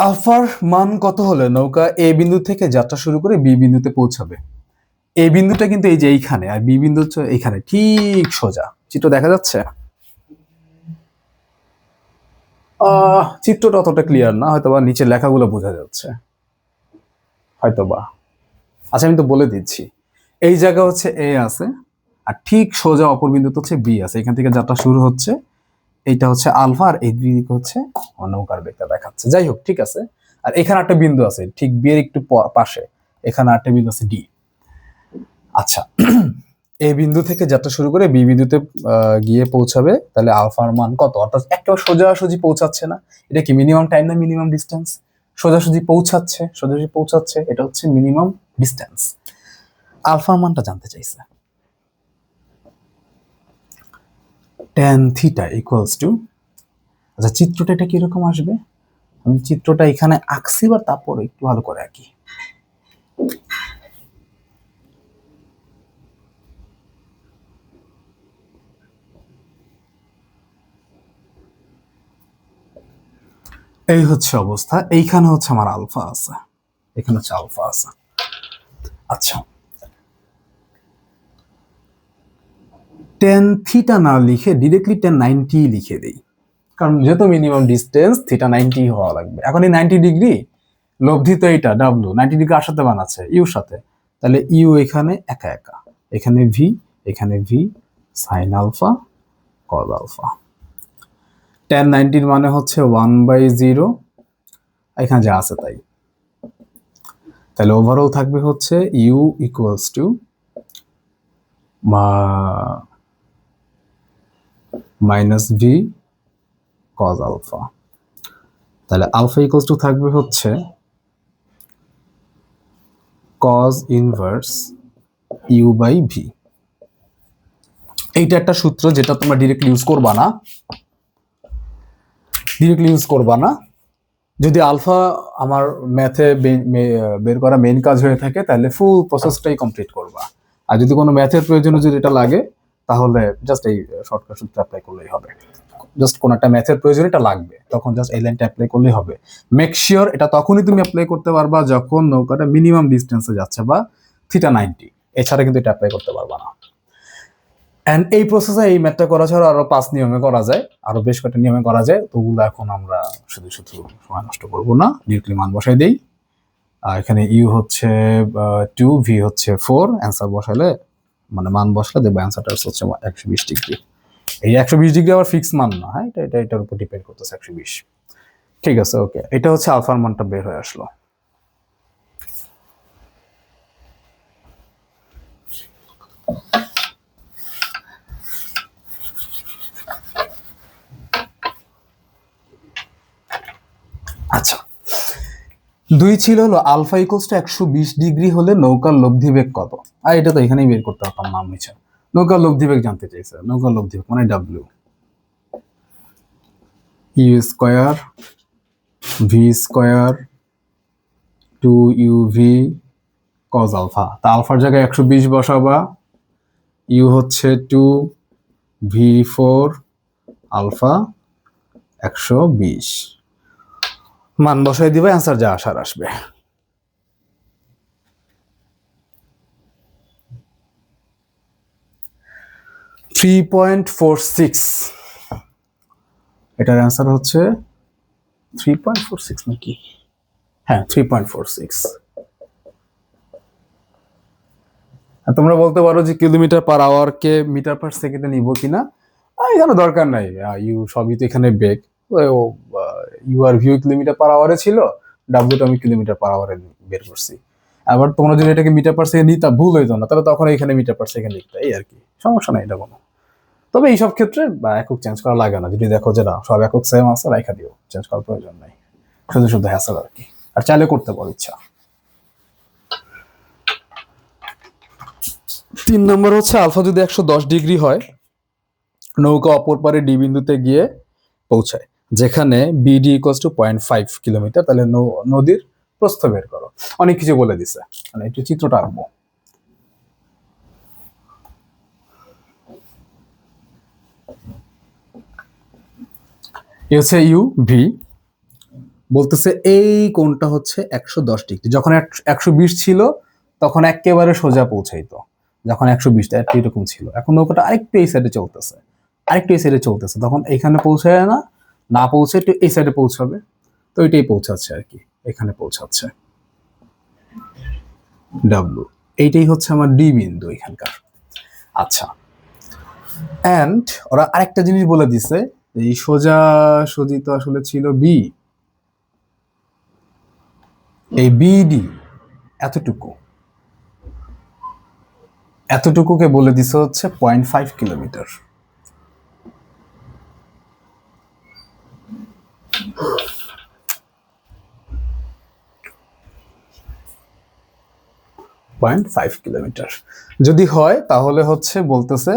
Speaker 1: আলফার মান কত হলে নৌকা এ বিন্দু থেকে যাত্রা শুরু করে বি বিন্দুতে পৌঁছাবে? এই বিন্দুটা কিন্তু এই যে এইখানে, আর বি বিন্দু হচ্ছে এইখানে, ঠিক সোজা। চিত্র দেখা যাচ্ছে? চিত্রটা অতটা ক্লিয়ার না, হয়তোবা নিচে লেখাগুলো বোঝা যাচ্ছে হয়তোবা। আচ্ছা, আমি তো বলে দিচ্ছি। এই জায়গা হচ্ছে এ আছে, আর ঠিক সোজা অপর বিন্দুতে হচ্ছে বি আছে। এখান থেকে যাত্রা শুরু হচ্ছে, এইটা হচ্ছে আলফা, আর এই দিক হচ্ছে নৌকার বেগটা দেখাচ্ছে। যাই হোক, ঠিক আছে। আর এখানে একটা বিন্দু আছে ঠিক বি এর একটু পাশে, এখানে একটা বিন্দু আছে ডি। আচ্ছা, এই বিন্দু থেকে যাত্রা শুরু করে বি বিন্দুতে গিয়ে পৌঁছাবে, তাহলে আলফার মান কত? অর্থাৎ একেবারে সোজাসুজি পৌঁছাচ্ছে না, এটা কি মিনিমাম টাইম না মিনিমাম ডিস্টেন্স? সোজাসুজি পৌঁছাচ্ছে, সোজাসুজি পৌঁছাচ্ছে, এটা হচ্ছে মিনিমাম ডিস্টেন্স। আলফার মানটা জানতে চাইছে। tan থিটা ইকুয়ালস টু, আচ্ছা চিত্রটা এটা কিরকম আসবে? আমি চিত্রটা এখানে আঁকছি, বা তারপর একটু ভালো করে আঁকি। এই হচ্ছে অবস্থা। এইখানে হচ্ছে আমার আলফা আছে, এখানে হচ্ছে আলফা আছে। আচ্ছা, tan থিটা না লিখে ডিরেক্টলি tan 90 লিখে দেই, কারণ যেহেতু মিনিমাম ডিস্টেন্স থিটা 90 হওয়া লাগবে। এখন এই 90 ডিগ্রি লব্ধি তো এইটা ডাব্লু, 90 ডিগ্রি কার সাথে বানাচ্ছে? ইউর সাথে। তাহলে ইউ এখানে একা একা, এখানে ভি, এখানে V sine alpha cos alpha. tan 90 মানে হচ্ছে 1/0, এখানে যা আছে তাই। তাহলে ওভারঅল থাকবে হচ্ছে U equals to minus V cos alpha. তাহলে আলফা ইকুয়ালস টু থাকবে হচ্ছে cos inverse U by V. এইটা একটা সূত্র যেটা তোমরা ডিরেক্টলি ইউজ করবা না, যদি আলফা আমার ম্যাথে বের করা মেইন কাজ হয়ে থাকে, তাহলে ফুল প্রসেসটাই কমপ্লিট করবা। আর যদি কোনো ম্যাথের প্রয়োজনে যদি এটা লাগে, তাহলে জাস্ট এই শর্টকাট সূত্র অ্যাপ্লাই করলেই হবে। জাস্ট কোনো একটা ম্যাথের প্রয়োজন এটা লাগবে, তখন জাস্ট এই লাইনটা অ্যাপ্লাই করলেই হবে। মেক শিওর এটা তখনই তুমি অ্যাপ্লাই করতে পারবা যখন নৌকাটা মিনিমাম ডিস্টেন্সে যাচ্ছে, বা থিটা 90, এছাড়া কিন্তু এটা অ্যাপ্লাই করতে পারবা না। এন্ড এই প্রসেসে এই ম্যাথটা করা ছাড়া আরো 5 নিয়মে করা যায়, আরো বেশ কয়েকটা নিয়মে করা যায়। তো ওগুলো এখন আমরা শুধু শুধু সময় নষ্ট করবো না, ডিরেক্টলি মান বসাই দেই। এখানে ইউ হচ্ছে 2, ভি হচ্ছে 4, অ্যান্সার বসালে মানে মান বসালে দেখবো অ্যান্সারটা হচ্ছে 120 ডিগ্রি। এই 120 ডিগ্রি আবার ফিক্স মান না, হ্যাঁ, এটার উপর ডিপেন্ড করতেছে 120। ঠিক আছে, ওকে, এটা হচ্ছে আলফার মানটা বের হয়ে আসলো। আচ্ছা, 2 ছিল হলো আলফা ইকুয়ালস টু 120 ডিগ্রি হলে নৌকার লব্ধি বেগ কত? আর এটা তো এখানেই বের করতে পারতাম, নাম নিচে। নৌকার লব্ধি বেগ জানতে চাইছে। নৌকার লব্ধি বেগ মানে W, U square V square 2uv cos alpha. তা আলফার জায়গায় 120 বসাবা, ইউ হচ্ছে 2, ভি 4, আলফা 120, মান বসাই দিবে, অ্যান্সার যা আসার আসবে। $3.46, এটার অ্যান্সার হচ্ছে 3.46 নাকি? হ্যাঁ, 3.46। তোমরা বলতে পারো যে কিলোমিটার পার আওয়ার কে মিটার পার সেকেন্ডে নিব কিনা, এখানে দরকার নাই। ইউ সবই তো এখানে বেগ, ইউ আর ভিউ কিলোমিটার পার আওয়ারে ছিল, ডাব্লিউটা আমি কিলোমিটার পার আওয়ারে বের করছি। আবার তোমরা যদি এটাকে মিটার পার সেকেন্ড নিতা ভুল হইতো না, তাহলে তখন এখানে মিটার পার সেকেন্ড লিখতে, এই আর কি, সমস্যা নাই এটা কোনো। তবে এইসব ক্ষেত্রে বা একক চেঞ্জ করা লাগে না, যদি দেখো যে না সব একক সেম আছে রাইখা দিও, চেঞ্জ করার প্রয়োজন নাই, শুধু শুধু হ্যাসেল আর কি। আর চাইলে করতে পারো ইচ্ছা। 3 নম্বর হচ্ছে আলফা যদি 110 ডিগ্রি হয়, নৌকা অপর পারে ডি বিন্দুতে গিয়ে পৌঁছায়, যেখানে বিডি ইকুয়ালস টু 0.5 কিলোমিটার, তাহলে নদীর প্রস্থ বের করো। অনেক কিছু বলে দিছে, মানে একটু চিত্রটা আঁকবো। এ হচ্ছে ইউ ভি, বলতেছে এই কোণটা হচ্ছে 110 ডিগ্রি। যখন 120 ছিল তখন একেবারে সোজা পৌঁছাইতো, যখন 120টা এরকম ছিল। এখন নৌকাটা আরেকটু এই সাইডে চলতেছে, আরেকটু এই সাইডে চলতেছে, তখন এইখানে পৌঁছায় না, না পৌঁছে একটু এই সাইডে পৌঁছাবে, তো এটাই পৌঁছাচ্ছে আর কি, এখানে পৌঁছাচ্ছে ডাব্লু। এইটাই হচ্ছে আমার ডি বিন্দু এখানকার। আচ্ছা, এন্ড ওরা আরেকটা জিনিস বলে দিছে, এই সোজা সোজি তো আসলে ছিল বি, এই বিডি এতটুকু, এতটুকুকে বলে দিছে হচ্ছে 0.5 কিলোমিটার। যদি হয় তাহলে হচ্ছে বলতেছে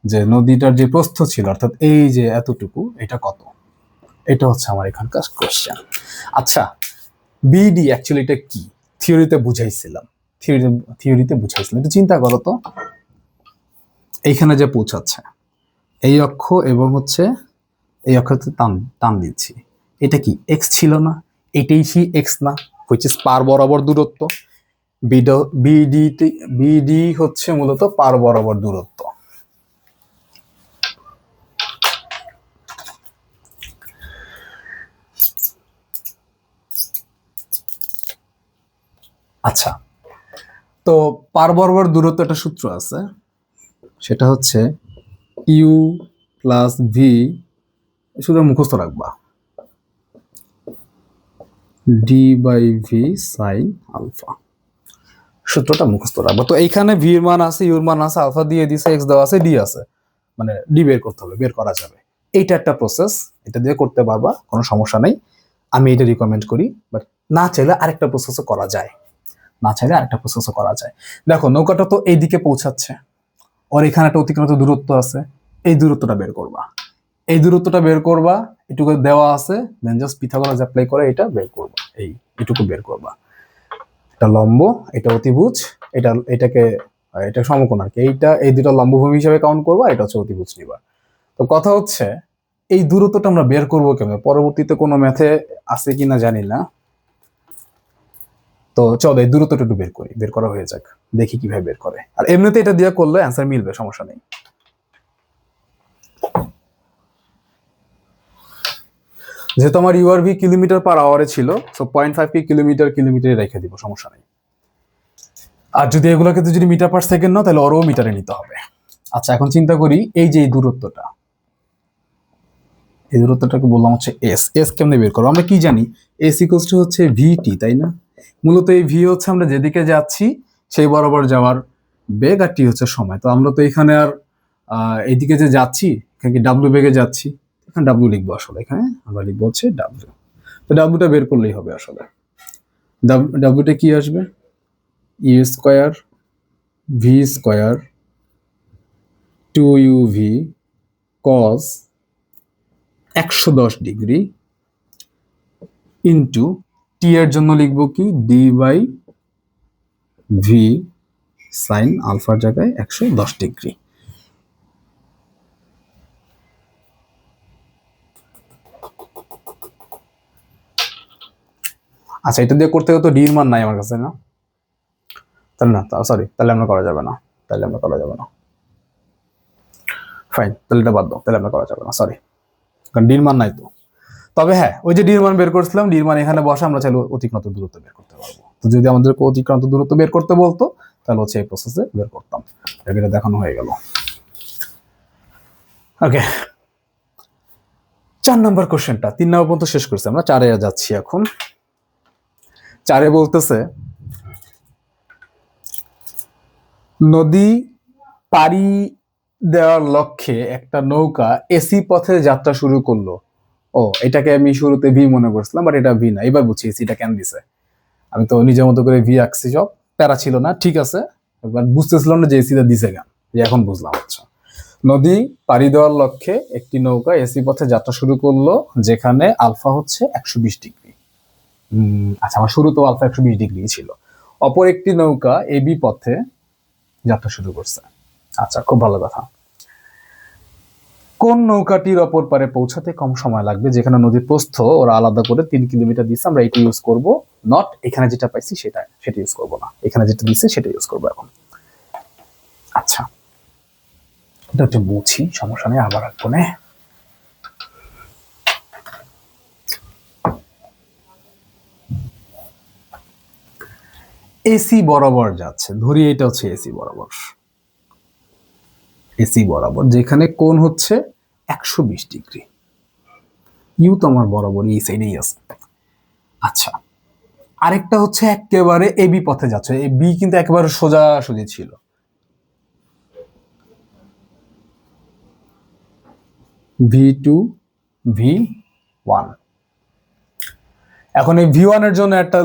Speaker 1: যে নদীটার যে প্রস্থ ছিল, অর্থাৎ এই যে এতটুকু, এটা কত, এটা হচ্ছে আমার এখানকার কোশ্চেন। আচ্ছা, বিডি অ্যাকচুয়ালি এটা কি থিওরিতে বুঝাইছিলাম, থিওরিতে বুঝাইছিলাম, একটু চিন্তা করো তো, এইখানে যে পৌঁছাচ্ছে এই অক্ষ এবং হচ্ছে এই অক্ষতে টান টান দিচ্ছি, এটা কি এক্স ছিল না, এটাই সেই এক্স না, হুইচ ইজ পার বরাবর দূরত্ব। বিডি হচ্ছে মূলত পার বরাবর দূরত্ব। আচ্ছা, তো পার বরাবর দূরত্ব একটা সূত্র আছে, সেটা হচ্ছে ইউ প্লাস ভি, শুধু মুখস্থ রাখবা, D by V sine alpha, সূত্রটা মুখস্থ রাখবা। তো এইখানে ভি এর মান আছে, ইউর মান আছে, আলফা দিয়ে দিছে, এক্স দেওয়া আছে, ডি আছে, মানে ডি বের করতে হবে, বের করা যাবে। এইটা একটা প্রসেস, এটা দিয়ে করতে পারবা, কোনো সমস্যা নেই, আমি এটা রিকমেন্ড করি। বাট না চাইলে আরেকটা প্রসেসও করা যায়, না চাইলে আরেকটা প্রসেসও করা যায়। দেখো নৌকাটা তো এইদিকে পৌঁছাচ্ছে, ওর এখানে একটা অতিক্রান্ত দূরত্ব আছে, এই দূরত্বটা বের করবা, এই দূরত্বটা বের করবা, এটুকু দেওয়া আছে, দেন জাস্ট পিথাগোরাস অ্যাপ্লাই করে এটা বের করবা, এই এটুকু বের করবা। এটা লম্ব, এটা অতিভুজ, এটাকে এটা সমকোণ আর কি, এইটা এই দুটো লম্বভূমি হিসেবে কাউন্ট করবা, এটা হচ্ছে অতিভুজ নিবা। তো কথা হচ্ছে এই দূরত্বটা আমরা বের করবো কেমন, পরবর্তীতে কোনো ম্যাথে আছে কিনা জানি না, তো চলো এই দূরত্বটা একটু বের করি, বের করা হয়ে যাক, দেখি কিভাবে বের করে। আর এমনিতে এটা দিয়ে করলে অ্যান্সার মিলবে, সমস্যা নেই। যেহেতু আমার ইউআরভি কিলোমিটার পার আওয়ারে ছিল, সো 0.5 কে কিলোমিটারে রেখে দিব, সমস্যা নেই। আর যদি এগুলোকে যদি মিটার পার সেকেন্ড নাও, তাহলে ওরও মিটারে নিতে হবে। আচ্ছা, এখন চিন্তা করি এই যে এই দূরত্বটা, এই দূরত্বটাকে বললাম হচ্ছে এস। এস কেমনে বের করবো, আমরা কি জানি, এস ইকুয়ালস টু হচ্ছে ভিটি, তাই না? মূলত এই ভি হচ্ছে আমরা যেদিকে যাচ্ছি সেই বরাবর যাওয়ার বেগ, আর টি হচ্ছে সময়। তো আমরা তো এখানে আর এইদিকে যে যাচ্ছি, এখানে কি ডাব্লিউ বেগে যাচ্ছি, এখানে ডাব্লিউ লিখবো, আসলে এখানে আমরা লিখবো হচ্ছে ডাব্লিউ। তো ডাব্লিউটা বের করলেই হবে আসলে। ডাব্লিউটা কি আসবে, U square V square 2uv cos 110 degree into T এর জন্য লিখবো কি ডি বাই ভি সাইন আলফার জায়গায় 110 ডিগ্রি। আচ্ছা, এটা দিয়ে করতে তো ডি এর মান নাই আমার কাছে, না? তাহলে না, সরি, তাহলে আমরা করা যাবে না, ফাইন, তাহলে এটা বাদ দাও, তাহলে আমরা করা যাবে না, সরি, কারণ ডি এর মান নাই তো। তবে হ্যাঁ, ওই যে ডি এর মান বের করছিলাম, ডি এর মান এখানে বসে আমরা চাইলে অতিক্রান্ত দূরত্ব বের করতে পারবো। তো যদি আমাদেরকে অতিক্রান্ত দূরত্ব বের করতে বলতো, তাহলে হচ্ছে এই প্রসেসে বের করতাম। এটা দেখানো হয়ে গেল। ওকে, 4 নম্বর কোশ্চেনটা, 3 নম্বর পর্যন্ত শেষ করছি আমরা, 4-এ যাচ্ছি এখন। 4-এ বলতেছে নদী পাড়ি দেওয়ার লক্ষ্যে একটা নৌকা এসি পথে যাত্রা শুরু করলো। ও, এটাকে আমি শুরুতে ভি মনে করছিলাম, বাট এটা ভি না। এবার বুঝছি এসিটা কেন দিছে। আমি তো নিজের মতো করে ভি আঁকছি, সব প্যারা ছিল না, ঠিক আছে। এবার বুঝতেছিলাম না যে এসিটা দিছে কেন, যে এখন বুঝলাম। আচ্ছা, নদী পাড়ি দেওয়ার লক্ষ্যে একটি নৌকা এসি পথে যাত্রা শুরু করলো, যেখানে আলফা হচ্ছে 120 ডিগ্রি। আচ্ছা, আমার শুরু তো আলফা 120 ডিগ্রি ছিল। অপর একটি নৌকা এবি পথে যাত্রা শুরু করছে। আচ্ছা, খুব ভালো কথা। কোন নৌকাটির অপর পারে পৌঁছাতে কম সময় লাগবে? যেখানে নদীর প্রস্থ ওরা আলাদা করে 3 কিলোমিটার দিচ্ছে, আমরা এটি ইউজ করব। নট এখানে যেটা পাইছি সেটা ইউজ করব না, এখানে যেটা দিচ্ছে সেটা ইউজ করবো এখন। আচ্ছা, এটা একটু বুঝি, সমস্যা নেই, আবার রাখবো না। এসি বরাবর যাচ্ছে, ধরি এটা হচ্ছে এসি বরাবর। এসি বরাবর যেখানে কোণ হচ্ছে 120 ডিগ্রি। ইউ তো আমার বরাবর এই সাইডেই আছে। আচ্ছা, আরেকটা হচ্ছে একেবারে এবি পথে যাচ্ছে। এই বি কিন্তু একেবারে সোজাসুজি ছিল। V2 V1। এখন এই V1 এর জন্য একটা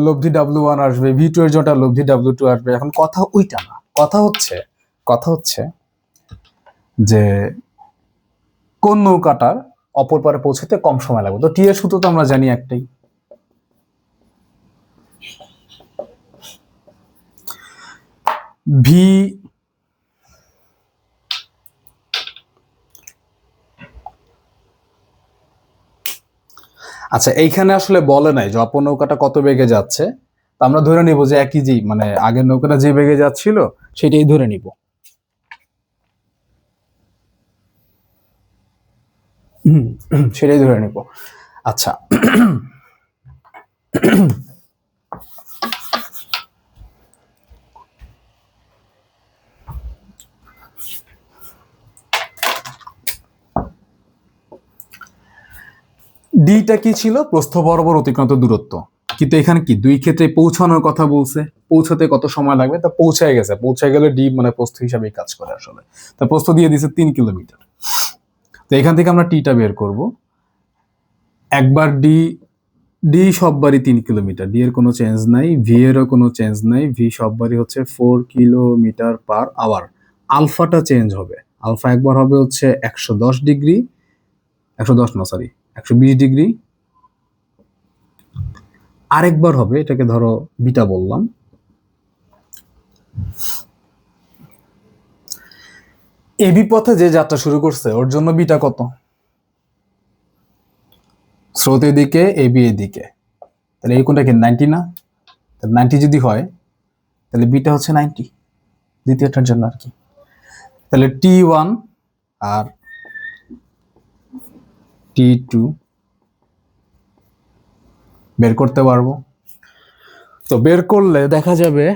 Speaker 1: লব্ধি W1 আসবে, V2 এর জন্য একটা লব্ধি W2 আসবে। এখন কথা ওইটা না, কথা হচ্ছে যে কোন নৌকাটার অপর পারে পৌঁছাতে কম সময় লাগবে। তো টি এর সূত্র তো আমরা জানি একটাই, ভি আচ্ছা, এইখানে আসলে বলে নাই যে অপর নৌকাটা কত বেগে যাচ্ছে। তা আমরা ধরে নিব যে একই, যে মানে আগের নৌকাটা যে বেগে যাচ্ছিল সেটাই ধরে নিব। সেটাই ধরে নিব। আচ্ছা, ডিটা কি ছিল? প্রস্থ বরাবর অতিক্রান্ত দূরত্ব। কিন্তু এখানে কি দুই ক্ষেত্রে পৌঁছানোর কথা বলছে, পৌঁছাতে কত সময় লাগবে? তা পৌঁছায় গেছে, পৌঁছায় গেলে ডি মানে প্রস্থ হিসাবে কাজ করে আসলে। তা প্রস্থ দিয়ে দিছে 3 কিলোমিটার। তো এখান থেকে আমরা টিটা বের করব। একবার ডি, ডি সববারই 3 কিলোমিটার, ডি এর কোনো চেঞ্জ নাই, ভি এরও কোনো চেঞ্জ নাই, ভি সববারই হচ্ছে 4 কিলোমিটার/আওয়ার। আলফাটা চেঞ্জ হবে, আলফা একবার হবে হচ্ছে 110 ডিগ্রি, 110 না সরি 120 ডিগ্রি। আরেকবার হবে, এটাকে ধরো বিটা বললাম। এবি পথে যে যাত্রা শুরু করছে ওর জন্য বিটা কত? স্রোত এদিকে, এবি এদিকে, তাহলে এই কোনটা কি 90 না? 90 যদি হয় তাহলে বিটা হচ্ছে 90, দ্বিতীয়টার জন্য আর কি। তাহলে T1 আর T2 বের করতে পারবো। তো বের করলে দেখা যাবে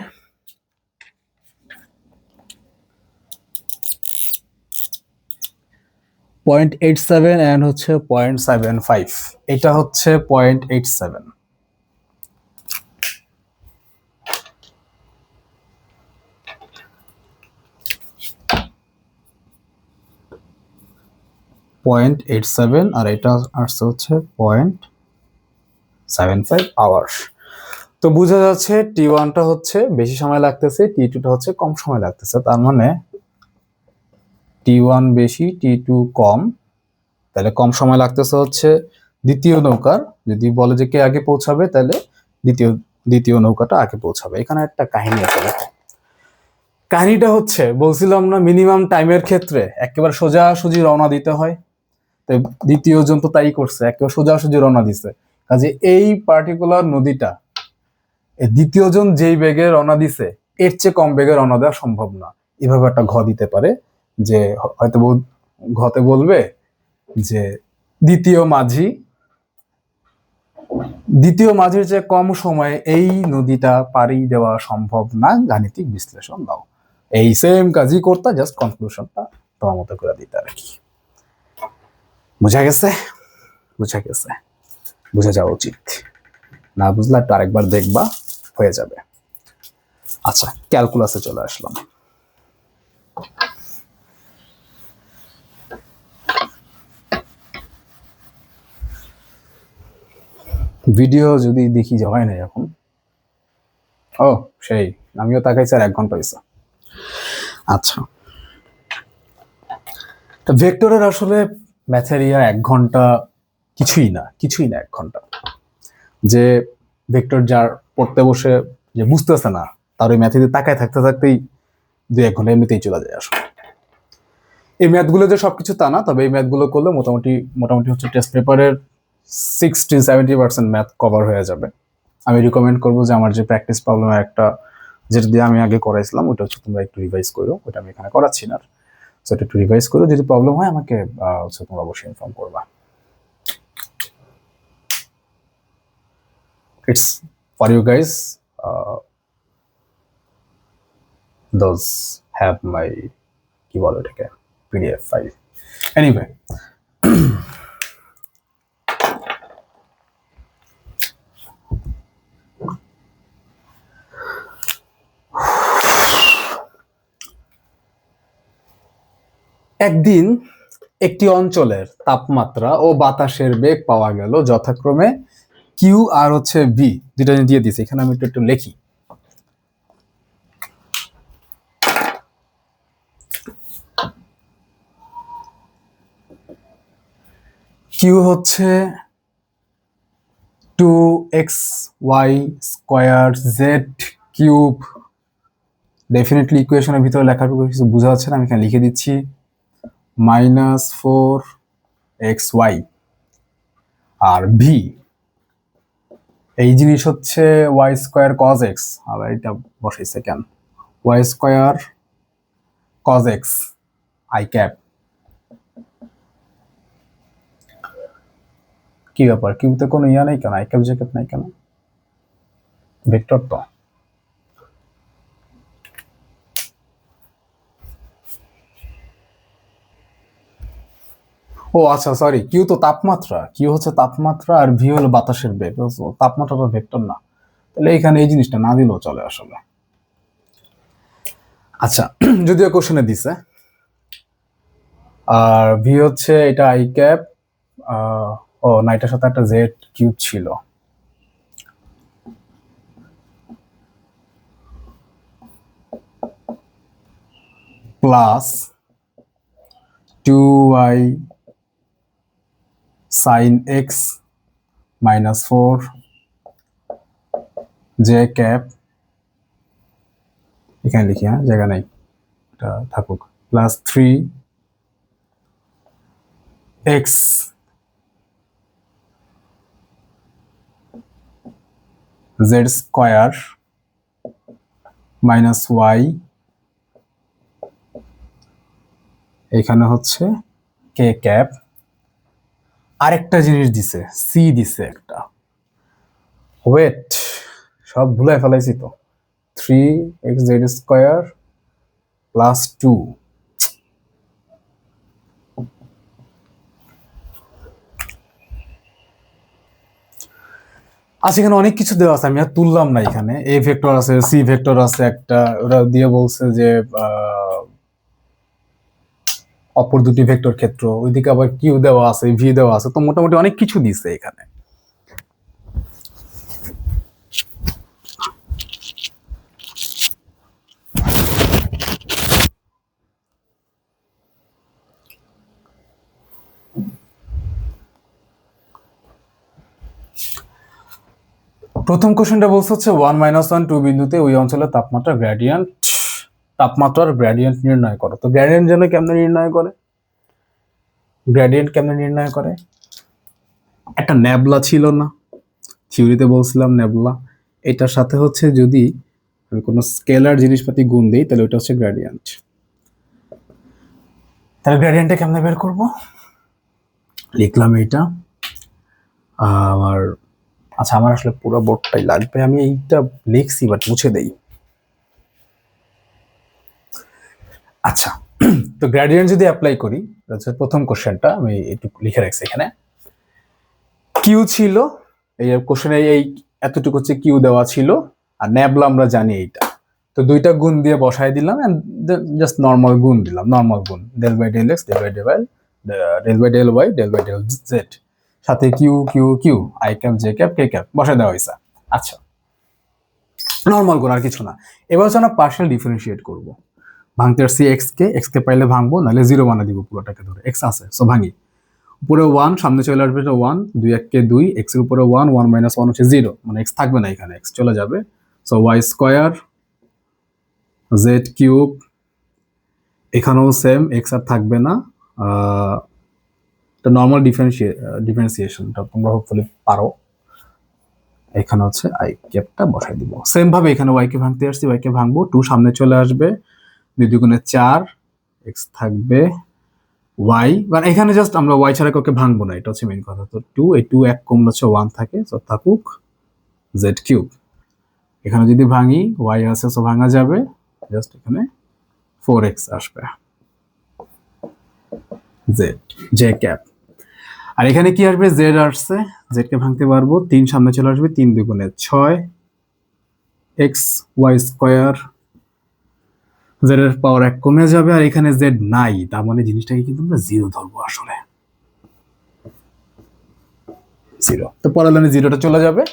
Speaker 1: 0.87 এন্ড হচ্ছে 0.75, এটা হচ্ছে 0.87। আর এটা আসছে হচ্ছে 0.75 আওয়ার্স। তো বোঝা যাচ্ছে T1টা হচ্ছে বেশি সময় লাগতেছে, T2টা হচ্ছে কম সময় লাগতেছে। তার মানে T1 বেশি, T2 কম। তাহলে কম সময় লাগতেছে হচ্ছে দ্বিতীয় নৌকার। যদি বলে যে কে আগে পৌঁছাবে, তাহলে দ্বিতীয় নৌকাটা আগে পৌঁছাবে। এখানে একটা কাহিনী আছে, দেখো। কাহিনীটা হচ্ছে, বলছিলাম না মিনিমাম টাইমের ক্ষেত্রে একেবারে সোজাসুজি রওনা দিতে হয়। তো দ্বিতীয় জন তো তাই করছে, একেবারে সোজাসুজি রওনা দিছে। কাজে এই পার্টিকুলার নদীটা দ্বিতীয় জন যেই বেগে রওনা দিছে এর চেয়ে কম বেগে রওনা দেওয়া সম্ভব না। এভাবে একটা ঘ দিতে পারে, যে হয়তো ঘতে বলবে যে দ্বিতীয় মাঝির চেয়ে কম সময়ে এই নদীটা পাড়ি দেওয়া সম্ভব না, গাণিতিক বিশ্লেষণ দাও। এই সেম কাজই করতে, জাস্ট কনক্লুশনটা তোমার মতো করে দিতে আর কি। বুঝা গেছে? বুঝে যাওয়া উচিত। না বুঝলে একটু আরেকবার দেখবা, হয়ে যাবে। আচ্ছা, ক্যালকুলাসে চলে আসলাম। ভিডিও যদি দেখি যে হয় না এখন। ও সেই, আমিও তাকাইছি আর 1 ঘন্টা হয়েছে। আচ্ছা, তো ভেক্টরের আসলে ম্যাথেরিয়া 1 ঘন্টা কিছুই না 1 ঘন্টা। যে ভেক্টর যার পড়তে বসে যে বুঝতেছে না, তার ওই ম্যাথে তাকায় থাকতে থাকতেই 2-1 ঘন্টা এমনিতেই চলে যায় আসলে। এই ম্যাথগুলো যে সবকিছু তা না, তবে এই ম্যাথগুলো করলে মোটামুটি হচ্ছে টেস্ট পেপারের 60-70% ম্যাথ কভার হয়ে যাবে। আমি রিকমেন্ড করবো যে আমার যে প্র্যাকটিস প্রবলেমের একটা, যেটা দিয়ে আমি আগে করাইছিলাম, ওটা হচ্ছে তোমরা একটু রিভাইজ করো। ওটা আমি এখানে করাচ্ছি না, সেটা একটু রিভাইজ করো। যদি প্রবলেম হয় আমাকে হচ্ছে তোমরা অবশ্যই ইনফর্ম করবা। It's for you guys. Those have my কি বলে এটাকে PDF ফাইল। Anyway, একদিন একটি অঞ্চলের তাপমাত্রা ও বাতাসের বেগ পাওয়া গেল যথাক্রমে কিউ আর হচ্ছে ভি, দুইটা দিয়ে দিয়েছে এখানে, আমি একটু লিখি। কিউ হচ্ছে 2xy² ডেফিনেটলি ইকুয়েশনের ভিতরে লেখার কিছু বোঝা যাচ্ছে না, আমি এখানে লিখে দিচ্ছি -4xy। আর ভি এই জিনিস হচ্ছে y² cos x, আবার এটা বসাইছে কেন, y² cos x i cap. কি ব্যাপার, কিউতে কোনো ইয়া নেই কেন, আই ক্যাপ জে ক্যাপ নাই কেন, ভেক্টর তো। ও আচ্ছা সরি, কিউ তো তাপমাত্রা, কিউ হচ্ছে তাপমাত্রা আর ভি হলো বাতাসের বেগ, তাপমাত্রাটা ভেক্টর না, তাহলে এখানে এই জিনিসটা না দিলেও চলে আসলে। আচ্ছা, যদিও কোশ্চেনে দিছে। আর ভি হচ্ছে এটা আই ক্যাপ, ও না, এটার সাথে একটা জেড কিউব ছিল, plus 2y sin x -4 J cap, এখানে লিখি, হ্যাঁ জায়গা নাই, এটা থাকুক, প্লাস 3x z² -y, এখানে হচ্ছে কে ক্যাপ। আরেকটা জিনিস দিছে, সি দিছে একটা, ওয়েট সব ভুলে ফেলাইছি তো, 3xz² +2, আচ্ছা এখানে অনেক কিছু দেওয়া আছে, আমি আর তুললাম না। এখানে এ ভেক্টর আছে, সি ভেক্টর আছে একটা, ওরা দিয়ে বলছে যে অপর দুটি ভেক্টর ক্ষেত্র, ওইদিকে আবার কিউ দেওয়া আছে, ভি দেওয়া আছে, তো মোটামুটি অনেক কিছু দিছে এখানে। প্রথম কোশ্চেনটা বলছে হচ্ছে 1 - 1 2 বিন্দুতে ওই অঞ্চলের তাপমাত্রার গ্রেডিয়েন্ট নির্ণয় করো। তো গ্রেডিয়েন্ট যেন কেমনে নির্ণয় করে, একটা ন্যাবলা ছিল না, থিওরিতে বলছিলাম ন্যাবলা, এটার সাথে হচ্ছে যদি আমি কোনো স্কেলার জিনিসপাতি গুণ দিই তাহলে ওটা হচ্ছে গ্রেডিয়েন্ট। তাহলে গ্রেডিয়েন্টটা কেমনে বের করব, লিখলাম এইটা। আর আচ্ছা, আমার আসলে পুরো বোর্ডটাই লাগবে, আমি এইটা লিখছি বাট মুছে দেই। আচ্ছা, তো গ্রেডিয়েন্ট যদি অ্যাপ্লাই করি, প্রথম কোশ্চেনটা আমি একটু লিখে রাখছি এখানে, কিউ ছিল এই কোশ্চেনে, এই এতটুকু হচ্ছে কিউ দেওয়া ছিল, আর ন্যাবলা আমরা জানি এইটা, তো দুইটা গুণ দিয়ে বসাই দিলাম এন্ড জাস্ট নর্মাল গুণ দিলাম, নর্মাল গুণ del by del x del by del y del by del y del by del z, সাথে q q q i cap J cap K cap বসাই দেওয়া হয়েছে। আচ্ছা, নর্মাল গুণ আর কিছু না। এবার হচ্ছে আমরা পার্শিয়াল ডিফারেন্সিয়েট করব। ভাঙতে আসছি এক্স কে পাইলে ভাঙবো, নাহলে জিরো বানা দিব পুরোটাকে ধরে, এক্স আছে সো ভাঙি। উপরে 1 সামনে চলে আসবে, এটা 1 2 1 কে 2, এক্স এর উপরে 1 1 মাইনাস 1 হচ্ছে 0, মানে এক্স থাকবে না এখানে, এক্স চলে যাবে। So Y square Z cube, এখানেও সেম, এক্স আর থাকবে না। এটা নর্মাল ডিফারেন্সিয়েশনটা তোমরা হোপফুলি পারো। এখানে হচ্ছে আই ক্যাপটা বসাই দিব। সেম ভাবে এখানে ওয়াই কে ভাঙতে আসছি, ওয়াই কে ভাঙবো, 2 সামনে চলে আসবে, 2 দুগুণে 4, এক্স থাকবে, ওয়াই মানে এখানে জাস্ট আমরা ওয়াই ছাড়া কাউকে ভাঙবো না, এটা হচ্ছে মেইন কথা। তো 2 এই 2 এক কমলে হচ্ছে 1 থাকে, তো থাকুক জেড কিউব। এখানে যদি ভাঙি ওয়াই আছে সো ভাঙা যাবে, জাস্ট এখানে 4x আসবে জেড জে ক্যাপ। আর এখানে কি আসবে, জেড আসছে, জেড কে ভাঙতে পারবো, 3 সামনে চলে আসবে, 3 দুগুণে 6 এক্স ওয়াই স্কয়ার, জেড এর পাওয়ার 1 কমে যাবে, আর এখানে জেড নাই, তার মানে জিনিসটাকে কিন্তু আমরা জিরো ধরবো আসলে, জিরো। তো পরের লাইনে জিরোটা চলে যাবে,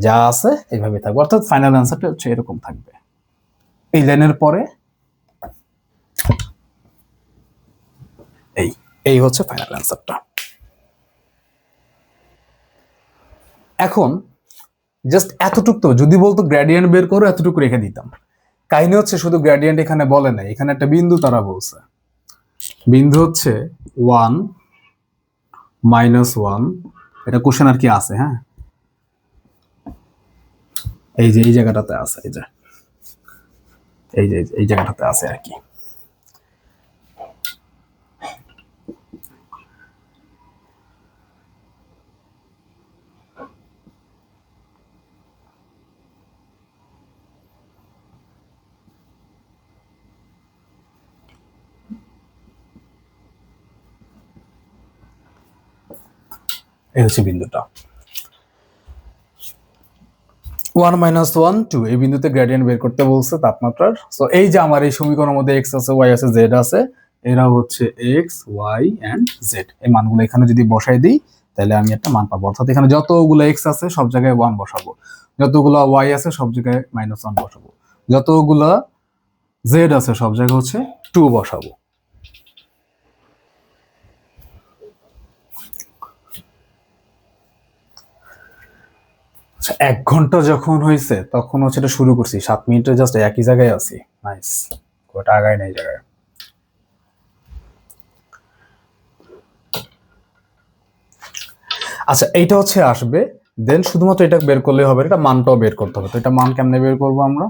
Speaker 1: যা আছে এইভাবে থাকবে, অর্থাৎ ফাইনাল অ্যান্সারটা হচ্ছে এরকম থাকবে। এই লাইনের পরে এই এই হচ্ছে ফাইনাল অ্যান্সারটা। এখন জাস্ট এতটুকু, তো যদি বলতো গ্রেডিয়েন্ট বের করো এতটুকু রেখে দিতাম। কাহিনী হচ্ছে শুধু গ্রেডিয়েন্ট এখানে বলে নাই, এখানে একটা বিন্দু তারা বলছে, বিন্দু হচ্ছে 1 -1, এটা কোশ্চেন আর কি আছে, হ্যাঁ এই যে এই জায়গাটাতে আছে, এই যে এই জায়গাটাতে আছে আর কি। এই হচ্ছে বিন্দুটা 1 -1 2, এই বিন্দুতে গ্রেডিয়েন্ট বের করতে বলছে তাপমাত্রার। সো এই যে আমার এই সমীকরণের মধ্যে এক্স আছে ওয়াই আছে জেড আছে, এরা হচ্ছে এক্স ওয়াই এন্ড জেড, এই মানগুলো এখানে যদি বসাই দিই তাহলে আমি একটা মান পাবো। অর্থাৎ এখানে যতগুলো এক্স আছে সব জায়গায় 1 বসাবো, যতগুলো ওয়াই আছে সব জায়গায় -1 বসাবো, যতগুলো জেড আছে সব জায়গায় হচ্ছে 2 বসাবো। আচ্ছা, 1 ঘন্টা যখন হয়েছে তখন হচ্ছে এটা শুরু করছি, 7 মিনিটে জাস্ট একই জায়গায় আছি, নাইস, ওটা আগায় নাই জায়গায়। আচ্ছা, এইটা হচ্ছে আসবে, দেন শুধুমাত্র এটা বের করলে হবে, এটা মানটাও বের করতে হবে। তো এটা মান কেমনে বের করবো আমরা,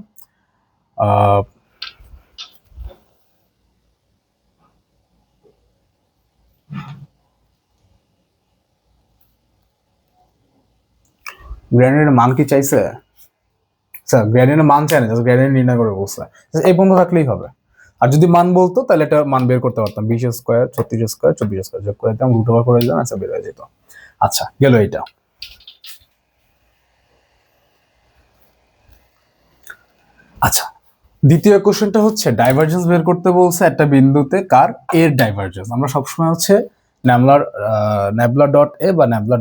Speaker 1: গ্রেডিয়েন্টের মান কি চাইছে, স্যার গ্রেডিয়েন্টের মান চাই না, জাস্ট গ্রেডিয়েন্ট নির্ণয় করে বলছে, এই বন্ধ থাকলেই হবে। আর যদি মান বলতো তাহলে এটা মান বের করতে পারতাম, 20 স্কয়ার 36 স্কয়ার 24 স্কয়ার যোগ করে দিতাম, রুট ওভার করে দিতাম, আচ্ছা বের হয়ে যেত। আচ্ছা গেল এটা। আচ্ছা, দ্বিতীয় কোশ্চেনটা হচ্ছে ডাইভারজেন্স বের করতে বলছে একটা বিন্দুতে, কার, এর ডাইভারজেন্স। আমরা সবসময় হচ্ছে ন্যাবলা ডট এ বা ন্যাবলা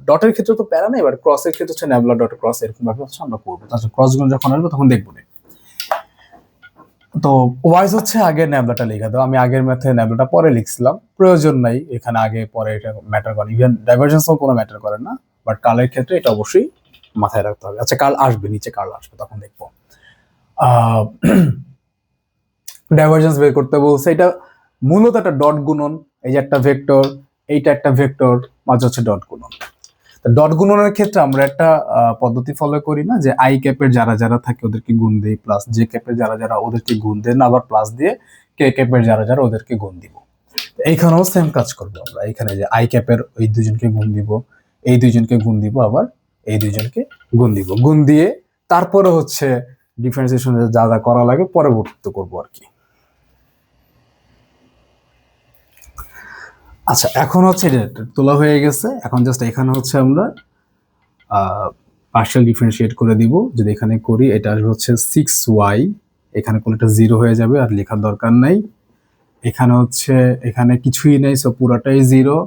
Speaker 1: ডটের ক্ষেত্রে তো প্যারা নেই, এবার ক্রসের ক্ষেত্রে হচ্ছে ন্যাবলা ডট ক্রস, এরকম ভাবে হচ্ছে আমরা করবো। আচ্ছা, ক্রস গুণ যখন আসবে তখন দেখবো না। তো ওয়াইজ হচ্ছে আগে ন্যাবলাটা লিখে দাও, আমি আগের ম্যাথে ন্যাবলাটা পরে লিখছিলাম, প্রয়োজন নাই এখানে আগে পরে, এটা ম্যাটার করে, ইভেন ডাইভারজেন্সও কোনো ম্যাটার করে না, বাট কার্লের ক্ষেত্রে এটা অবশ্যই মাথায় রাখতে হবে। আচ্ছা, কার্ল আসবে, নিচে কার্ল আসবে, তখন দেখবো। ডাইভারজেন্স বের করতে বলছে, এটা মূলত একটা ডট গুণন, এই যে একটা ভেক্টর, এইটা একটা ভেক্টর, মাঝে হচ্ছে ডট গুণন। ডট গুণনের ক্ষেত্রে আমরা একটা পদ্ধতি ফলো করি না, যে আই ক্যাপের যারা যারা থাকে ওদেরকে গুণ দেই, প্লাস জে ক্যাপের যারা যারা ওদেরকে গুণ দেন, আবার প্লাস দিয়ে কে ক্যাপের যারা যারা ওদেরকে গুণ দিব। এইখানেও সেম কাজ করবো আমরা, এখানে যে আই ক্যাপের ওই দুজনকে গুণ দিব, এই দুইজনকে গুণ দিব, আবার এই দুইজনকে গুণ দিব, গুণ দিয়ে তারপরে হচ্ছে ডিফারেন্সিয়েশন যা যা করা লাগে পরবর্তীতে করবো আর কি। আচ্ছা, এখন হচ্ছে তোলা হয়ে গেছে, এখন জাস্ট এখানে হচ্ছে আমরা পার্শিয়াল ডিফারেন্সিয়েট করে দিব। যদি এখানে করি এটা আসবে হচ্ছে 6y, এখানে করলে এটা 0 হয়ে যাবে, আর লেখার দরকার নাই। এখানে হচ্ছে এখানে কিছুই নেই, সো পুরাটাই 0।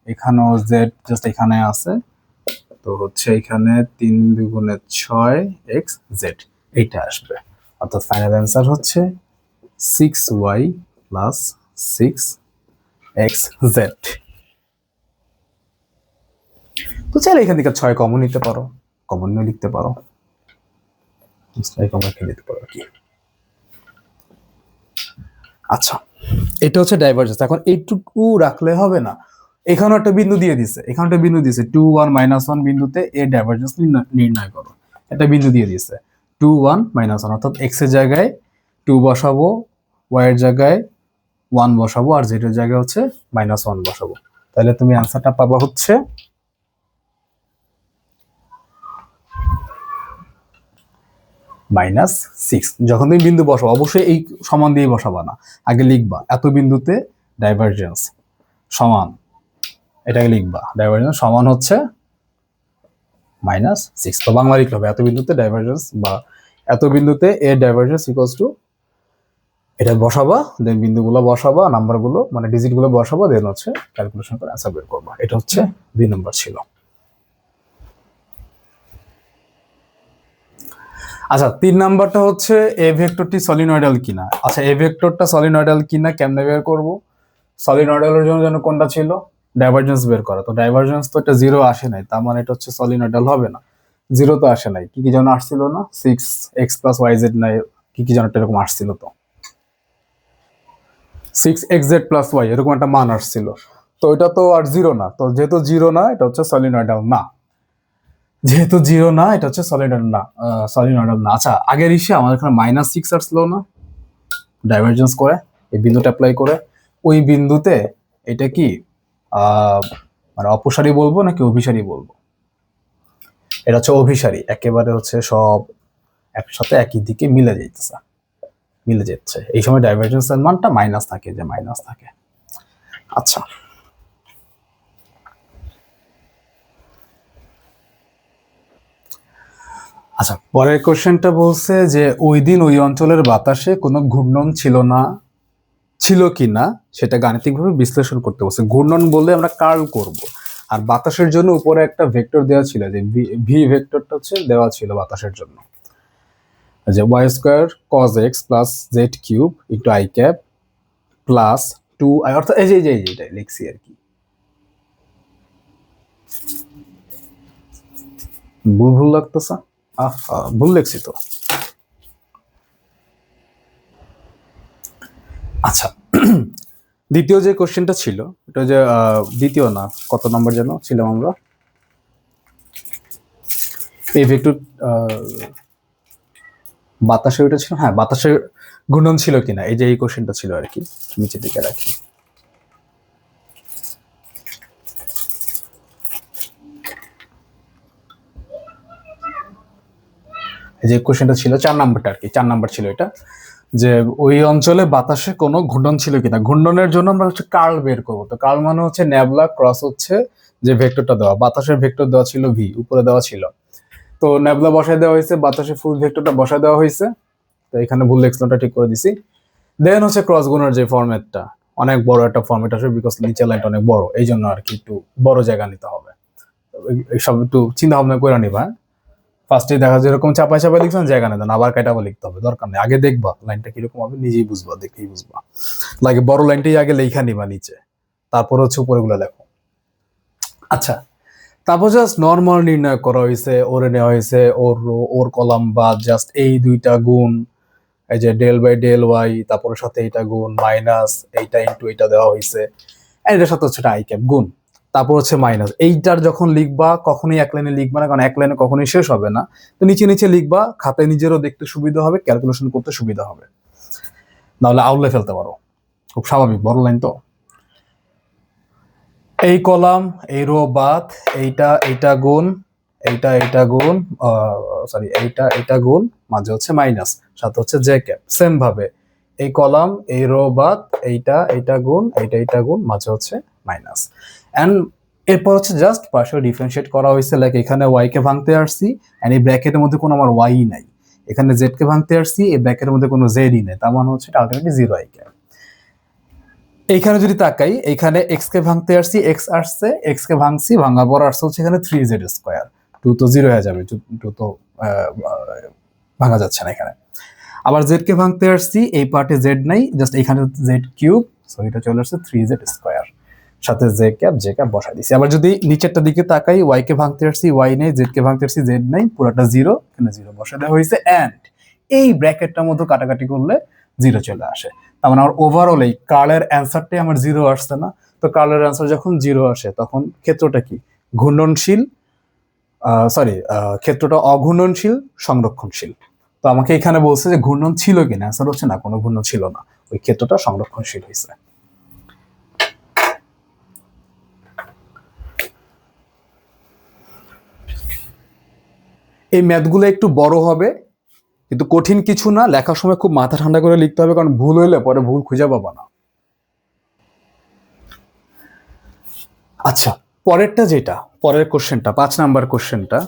Speaker 1: এখানেও z জাস্ট এখানে আছে, তো হচ্ছে এখানে 3 দুগুণে 6 x z এইটা আসবে। অর্থাৎ ফাইনাল অ্যান্সার হচ্ছে 6y প্লাস 6xz। তো চাইলে এখান থেকে 6 কমন নিতে পারো, কমন নিয়ে লিখতে পারো, কমন নিতে পারো কি। আচ্ছা, এটা হচ্ছে ডাইভারজেন্স। এখন এইটুকু রাখলে হবে না, এখানে একটা বিন্দু দিয়ে দিছে, এখানে একটা বিন্দু দিয়েছে 2 1 -1 বিন্দুতে এর ডাইভারজেন্স নির্ণয় করো। একটা বিন্দু দিয়ে দিয়েছে 2 1 -1, অর্থাৎ x এর জায়গায় 2 বসাবো, y এর জায়গায় 1 বসাবো, আর z এর জায়গায় হচ্ছে -1 বসাবো। তাহলে তুমি আনসারটা পাবা হচ্ছে -6। যখন তুমি বিন্দু বসাবো অবশ্যই এই সমান দিয়ে বসাবা না, আগে লিখবা এত বিন্দুতে ডাইভারজেন্স সমান, এটাকে লিখবা ডাইভারজেন্স সমান হচ্ছে -6। তো বাংলা লিখতে হবে এত বিন্দুতে ডাইভারজেন্স, বা এত বিন্দুতে এর ডাইভারজেন্স ইকুয়ালস টু, এটা বসাবা, দেন বিন্দুগুলো বসাবা, নাম্বারগুলো মানে ডিজিটগুলো বসাবা, দেন হচ্ছে ক্যালকুলেশন করে অ্যান্সার বের করবা। এটা হচ্ছে 2 নম্বর ছিল। আচ্ছা, 3 নাম্বারটা হচ্ছে এ ভেক্টরটি সলিনয়েডাল কিনা। আচ্ছা, এ ভেক্টরটা সলিনয়েডাল কিনা কেমনে বের করব? সলিনয়েডালের জন্য কোনটা ছিল? ডাইভারজেন্স বের করা। তো ডাইভারজেন্স তো এটা 0 আসে নাই, তার মানে এটা হচ্ছে সলিনয়েডাল হবে না। 0 তো আসে নাই, কি যেন আসছিল না, 6x + yz নাই, কি যেন এরকম আসছিল, তো 6xz + y এরকম একটা মান আসছিল। তো এটা তো আর 0 না, তো যেহেতু 0 না এটা হচ্ছে সলিনয়েডাল না, যেহেতু 0 না এটা হচ্ছে সলিনয়েডাল না, সলিনয়েডাল না। আচ্ছা, আগের ইসে আমাদের এখানে -6 আসলো না ডাইভারজেন্স করে, এই বিন্দুটা অ্যাপ্লাই করে, ওই বিন্দুতে এটা কি মানে অপসারী বলবো নাকি অভিসারী বলবো? এটা হচ্ছে অভিসারী, একেবারে হচ্ছে সব একসাথে একই দিকে মিলে যাচ্ছে। এই সময় ডাইভারজেন্সের মানটা মাইনাস থাকে, যে মাইনাস থাকে। আচ্ছা, আচ্ছা, পরের কোশ্চেনটা বলছে যে ওই দিন ওই অঞ্চলের বাতাসে কোনো ঘূর্ণন ছিল কিনা সেটা গাণিতিকভাবে বিশ্লেষণ করতে বলছে। ঘূর্ণন বললে আমরা কার্ল করব, আর বাতাসের জন্য উপরে একটা ভেক্টর দেওয়া ছিল, যে ভি ভেক্টরটা হচ্ছে দেওয়া ছিল বাতাসের জন্য, যে y² cos x + z³ * i cap + 2i, অর্থাৎ এই যে এইটাই লিখছি আর কি। ভুল লাগতেছে, ভুল লিখছি তো। আচ্ছা, দ্বিতীয় যে কোশ্চেনটা ছিল এটা যে দ্বিতীয় না, কত নম্বর যেন ছিলাম আমরা, এই ভেক্টর বাতাসে ওইটা ছিল, হ্যাঁ, বাতাসের ঘূর্ণন ছিল কিনা, এই যে এই কোশ্চেনটা ছিল আর কি। নিচের দিকে রাখি, এই যে কোশ্চেনটা ছিল 4 নাম্বারটা আর কি, 4 নাম্বার ছিল এটা, যে ওই অঞ্চলে বাতাসে কোনো ঘূর্ণন ছিল কিনা। ঘূর্ণনের জন্য আমরা হচ্ছে কার্ল বের করবো। তো কার্ল মানে হচ্ছে ন্যাবলা ক্রস হচ্ছে যে ভেক্টরটা দেওয়া, বাতাসের ভেক্টর দেওয়া ছিল ভি, উপরে দেওয়া ছিল, তো ন্যাবলা বসায় দেওয়া হয়েছে, বাতাসের ফুল ভেক্টরটা বসায় দেওয়া হয়েছে। তো এখানে ভুল লিখছিলামটা ঠিক করে দিছি। দেন হচ্ছে ক্রস গুণের যে ফরম্যাটটা, অনেক বড় একটা ফরম্যাট আসবে, বিকজ নিচের লাইনটা অনেক বড়, এই জন্য আর কি একটু বড় জায়গা নিতে হবে। এইসব একটু চিন্তা ভাবনা করে নিবা। ফার্স্টে দেখা যায় এরকম চাপাই লিখছেন, জায়গা নেই, আবার কাটাবা লিখতে হবে, দরকার নেই। আগে দেখবা লাইনটা কিরকম হবে, নিজেই বুঝবা, দেখেই বুঝবা। লাগে বড় লাইনটাই আগে লেখা নিবা নিচে, তারপর হচ্ছে উপরেগুলো লেখো। আচ্ছা, তারপর জাস্ট নর্মাল নির্ণয় করা হয়েছে, ওরে নেওয়া হয়েছে ওর কলাম বা জাস্ট এই দুইটা গুণ, এই যে del/del y, তারপরে সাথে এইটা গুণ মাইনাস এইটা ইনটু এইটা দেওয়া হয়েছে, এটার সাথে হচ্ছে i cap গুণ, তারপর হচ্ছে মাইনাস। এইটার যখন লিখবা কখনোই এক লাইনে লিখবা না, কারণ এক লাইনে কখনোই শেষ হবে না। তো নিচে লিখবা, খাতায় নিজেরও দেখতে সুবিধা হবে, ক্যালকুলেশন করতে সুবিধা হবে, নাহলে আউলে ফেলতে পারো, খুব স্বাভাবিক, বড় লাইন তো। এই কলাম, এই রো বাদ, এইটা গুণ, এইটা গুণ, সরি এইটা গুণ, মাঝে হচ্ছে মাইনাস, সাথে হচ্ছে জে ক্যাপ। সেম ভাবে এই কলাম, এই রো বাদ, এইটা গুণ, এইটা গুণ, মাঝে হচ্ছে মাইনাস। এন্ড এরপর হচ্ছে জাস্ট পার্শিয়াল ডিফারেন্সিয়েট করা হয়েছে, লাইক এখানে ওয়াই কে ভাঙতে আসছি এন্ড এই ব্র্যাকেটের মধ্যে কোনো আমার ওয়াই নাই, এখানে জেড কে ভাঙতে আসছি এই ব্র্যাকেটের মধ্যে কোনো জেডই নেই, তার মানে হচ্ছে আলটিমেটলি জিরো আই ক্যাপ। এইখানে যদি তাকাই, এখানে এক্স কে ভাঙতে আসছি, এক্স আসছে, এক্স কে ভাঙছি, ভাঙার পর আসছে হচ্ছে এখানে 3z স্কয়ার, 2 তো জিরো হয়ে যাবে, 2 তো ভাঙা যাচ্ছে না এখানে। আবার জেড কে ভাঙতে আসছি, এই পার্টে জেড নাই, জাস্ট এখানে জেড কিউব, সো এটা চলে আসছে 3z স্কয়ার, সাথে জে ক্যাপ বসাই দিছি। আবার যদি নিচেরটা দিকে তাকাই, ওয়াই কে ভাঙতে আসছি, ওয়াই নেই, জেড কে ভাঙতে আসছি, জেড নাই, পুরোটা জিরো, এখানে জিরো বসাই দেওয়া হয়েছে এন্ড এই ব্র্যাকেটটার মধ্যে কাটাকাটি করলে জিরো চলে আসে। তার মানে আমার ওভারঅল এই কার্লের অ্যান্সারটাই আমার জিরো আসছে না। তো কার্লের অ্যান্সার যখন জিরো আসে তখন ক্ষেত্রটা কি ঘূর্ণনশীল, সরি, ক্ষেত্রটা অঘূর্ণনশীল সংরক্ষণশীল। তো আমাকে এখানে বলছে যে ঘূর্ণন ছিল কিনা, অ্যান্সার হচ্ছে না, কোনো ঘূর্ণন ছিল না, ওই ক্ষেত্রটা সংরক্ষণশীল হয়েছে। এই ম্যাথগুলো একটু বড় হবে কিন্তু কঠিন কিছু না, লেখার সময় খুব মাথা ঠান্ডা করে লিখতে হবে, কারণ ভুল হইলে পরে ভুল খুঁজে পাবা না। আচ্ছা, পরেরটা যেটা, পরের কোশ্চেনটা 5 নাম্বার কোশ্চেনটা,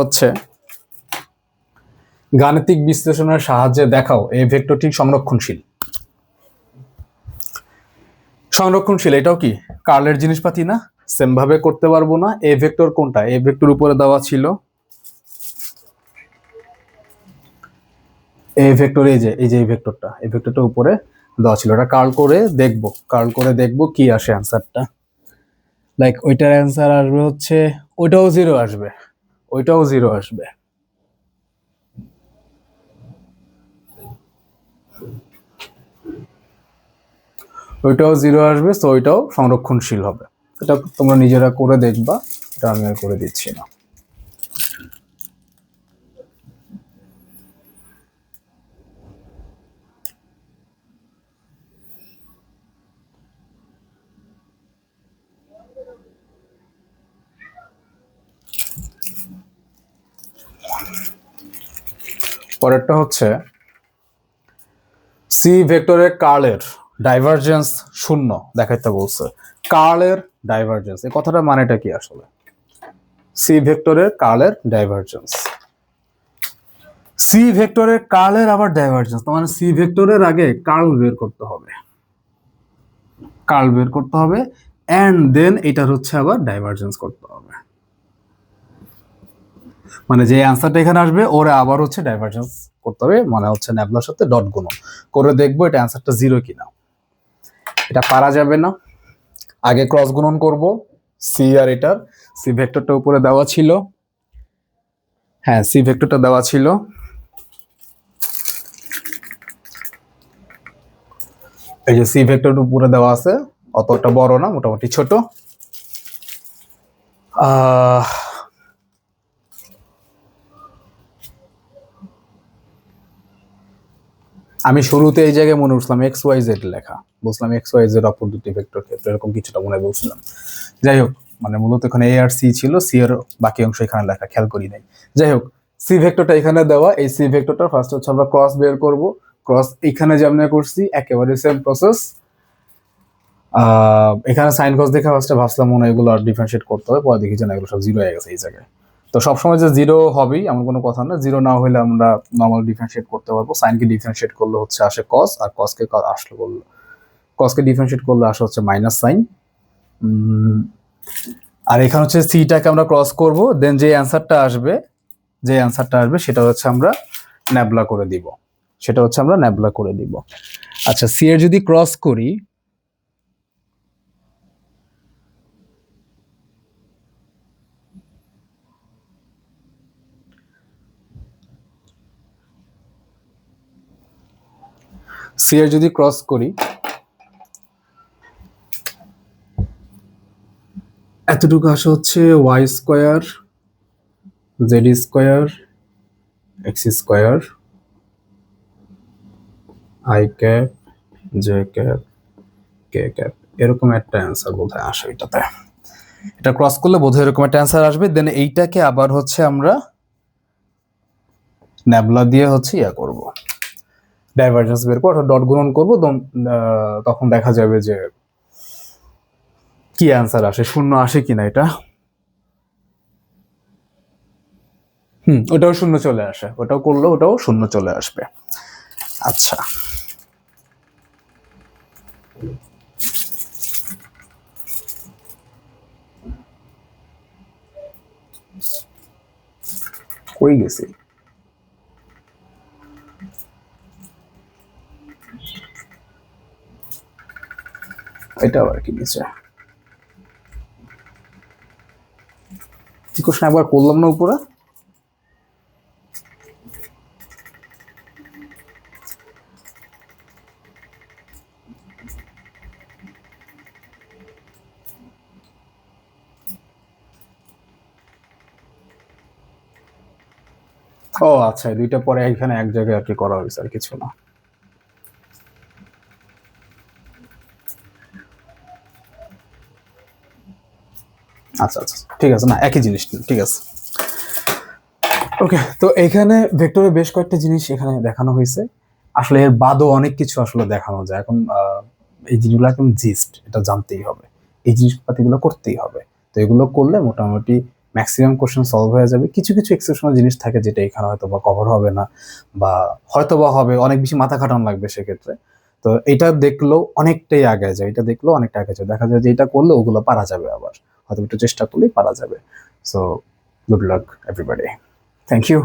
Speaker 1: হচ্ছে গাণিতিক বিশ্লেষণের সাহায্যে দেখাও এই ভেক্টরটি সংরক্ষণশীল। সংরক্ষণশীল এটাও কি কার্লের জিনিসপাতি না? সেম ভাবে করতে পারবো না। এ ভেক্টর কোনটা? এ ভেক্টর উপরে দেওয়া ছিল, এই ভেক্টর, এই যে এই ভেক্টরটা, এই ভেক্টরটা উপরে দেওয়া ছিল, এটা কার্ল করে দেখবো কি আসে অ্যান্সারটা। লাইক ওইটার অ্যান্সার আসবে হচ্ছে, ওইটাও জিরো আসবে, ওইটাও জিরো আসবে, ওইটাও জিরো আসবে, তো ওইটাও সংরক্ষণশীল হবে। এটা তোমরা নিজেরা করে দেখবা, এটা আমি আর করে দিচ্ছি না। পরেরটা হচ্ছে সি ভেক্টরের কার্লের ডাইভারজেন্স শূন্য দেখাইতে বলছে। কার্লের ডাইভারজেন্স, এই কথাটার মানেটা কি আসলে? সি ভেক্টরের কার্লের ডাইভারজেন্স, সি ভেক্টরের কার্লের আবার ডাইভারজেন্স, মানে সি ভেক্টরের আগে কার্ল বের করতে হবে, কার্ল বের করতে হবে এন্ড দেন এটার হচ্ছে আবার ডাইভারজেন্স করতে হবে, মানে যে অ্যান্সারটা এখানে আসবে ওরা আবার হচ্ছে ডাইভারজেন্স করতে হবে, মানে হচ্ছে ন্যাবলার সাথে ডট গুণন করে দেখবো এটা অ্যান্সারটা জিরো কিনা। এটা পারা যাবে না, আগে ক্রস গুণন করব সি আর এটার, সি ভেক্টরটা উপরে দেওয়া ছিল, হ্যাঁ সি ভেক্টরটা দেওয়া ছিল, এই যে সি ভেক্টরটা উপরে দেওয়া আছে, অতটা বড় না, মোটামুটি ছোট। আমি শুরুতে এই জায়গায় মনে করছিলাম এক্স ওয়াই জেড লেখা, বুঝলাম এক্স ওয়াই জেড অপর দুটি ভেক্টর ক্ষেত্রে, এরকম কিছুটা মনে বলছিলাম। যাই হোক, মানে মূলত এখানে এ আর সি ছিল, সি এর বাকি অংশ এখানে লেখা, খেয়াল করি নাই। যাই হোক, সি ভেক্টরটা এখানে দেওয়া, এই সি ভেক্টরটা ফার্স্ট হচ্ছে আমরা ক্রস বের করব, ক্রস এখানে যেমন করছি একেবারে সেম প্রসেস। এখানে সাইন কস দেখে ফার্স্টে ভাবছিলাম মনে হয় এগুলো ডিফারেন্সিয়েট করতে হবে, পরে দেখি যে না এগুলো সব জিরো হয়ে গেছে এই জায়গায়। তো সবসময় যে জিরো হবেই এমন কোনো কথা না, জিরো না হলে আমরা নর্মাল ডিফারেন্সিয়েট করতে পারবো। সাইনকে ডিফারেন্সিয়েট করলে হচ্ছে আসে কস, আর কসকে আসলে করলে, কসকে ডিফারেন্সিয়েট করলে আসে হচ্ছে মাইনাস সাইন। আর এখানে হচ্ছে সিটাকে আমরা ক্রস করব, দেন যে অ্যান্সারটা আসবে, সেটা হচ্ছে আমরা ন্যাবলা করে দিব, আচ্ছা, সি এর যদি ক্রস করি, এতটুকু আসে হচ্ছে Y square Z square X square I cap J cap K cap, এরকম একটা অ্যান্সার বোধহয় আসে এটাতে। এটা ক্রস করলে বোধহয় এরকম একটা অ্যান্সার আসবে। দেন এইটাকে আবার হচ্ছে আমরা ন্যাবলা দিয়ে হচ্ছে ইয়া করব, ডাইভারজেন্স বের করবো, ডট গুণন করবো, তখন দেখা যাবে যে কি অ্যান্সার আসে, শূন্য আসে কিনা এটা। ওটাও শূন্য চলে আসে, ওটাও করলে ওটাও শূন্য চলে আসবে। আচ্ছা, কই গেছি? এটা আবার কি নিচে ইকুয়েশন একবার করলাম না উপরে? ও আচ্ছা, দুইটা পরে এখানে এক জায়গায় আর কি করা হয়েছে, আর কিছু না। আচ্ছা আচ্ছা, ঠিক আছে, না একই জিনিস, ঠিক আছে। ওকে, তো এখানে ভেক্টরে বেশ কয়েকটা জিনিস এখানে দেখানো হয়েছে। আসলে এর বাদও অনেক কিছু আসলে দেখানো যায়। এখন এই জিনিসগুলো এখন জিস্ট, এটা জানতেই হবে, এই জিনিসপাতিগুলো করতেই হবে। তো এগুলো করলে মোটামুটি ম্যাক্সিমাম কোশ্চেন সলভ হয়ে যাবে। কিছু কিছু এক্সেপশনাল জিনিস থাকে যেটা এখানে হয়তো বা কভার হবে না, বা হয়তো বা হবে, অনেক বেশি মাথা খাটানো লাগবে সেক্ষেত্রে। তো এটা দেখলেও অনেকটাই আগে যায়, এটা দেখলেও অনেকটা আগে যায়, দেখা যায় যে এটা করলে ওগুলো পারা যাবে, আবার হয়তো একটু চেষ্টা করলেই পারা যাবে। So good luck everybody, thank you.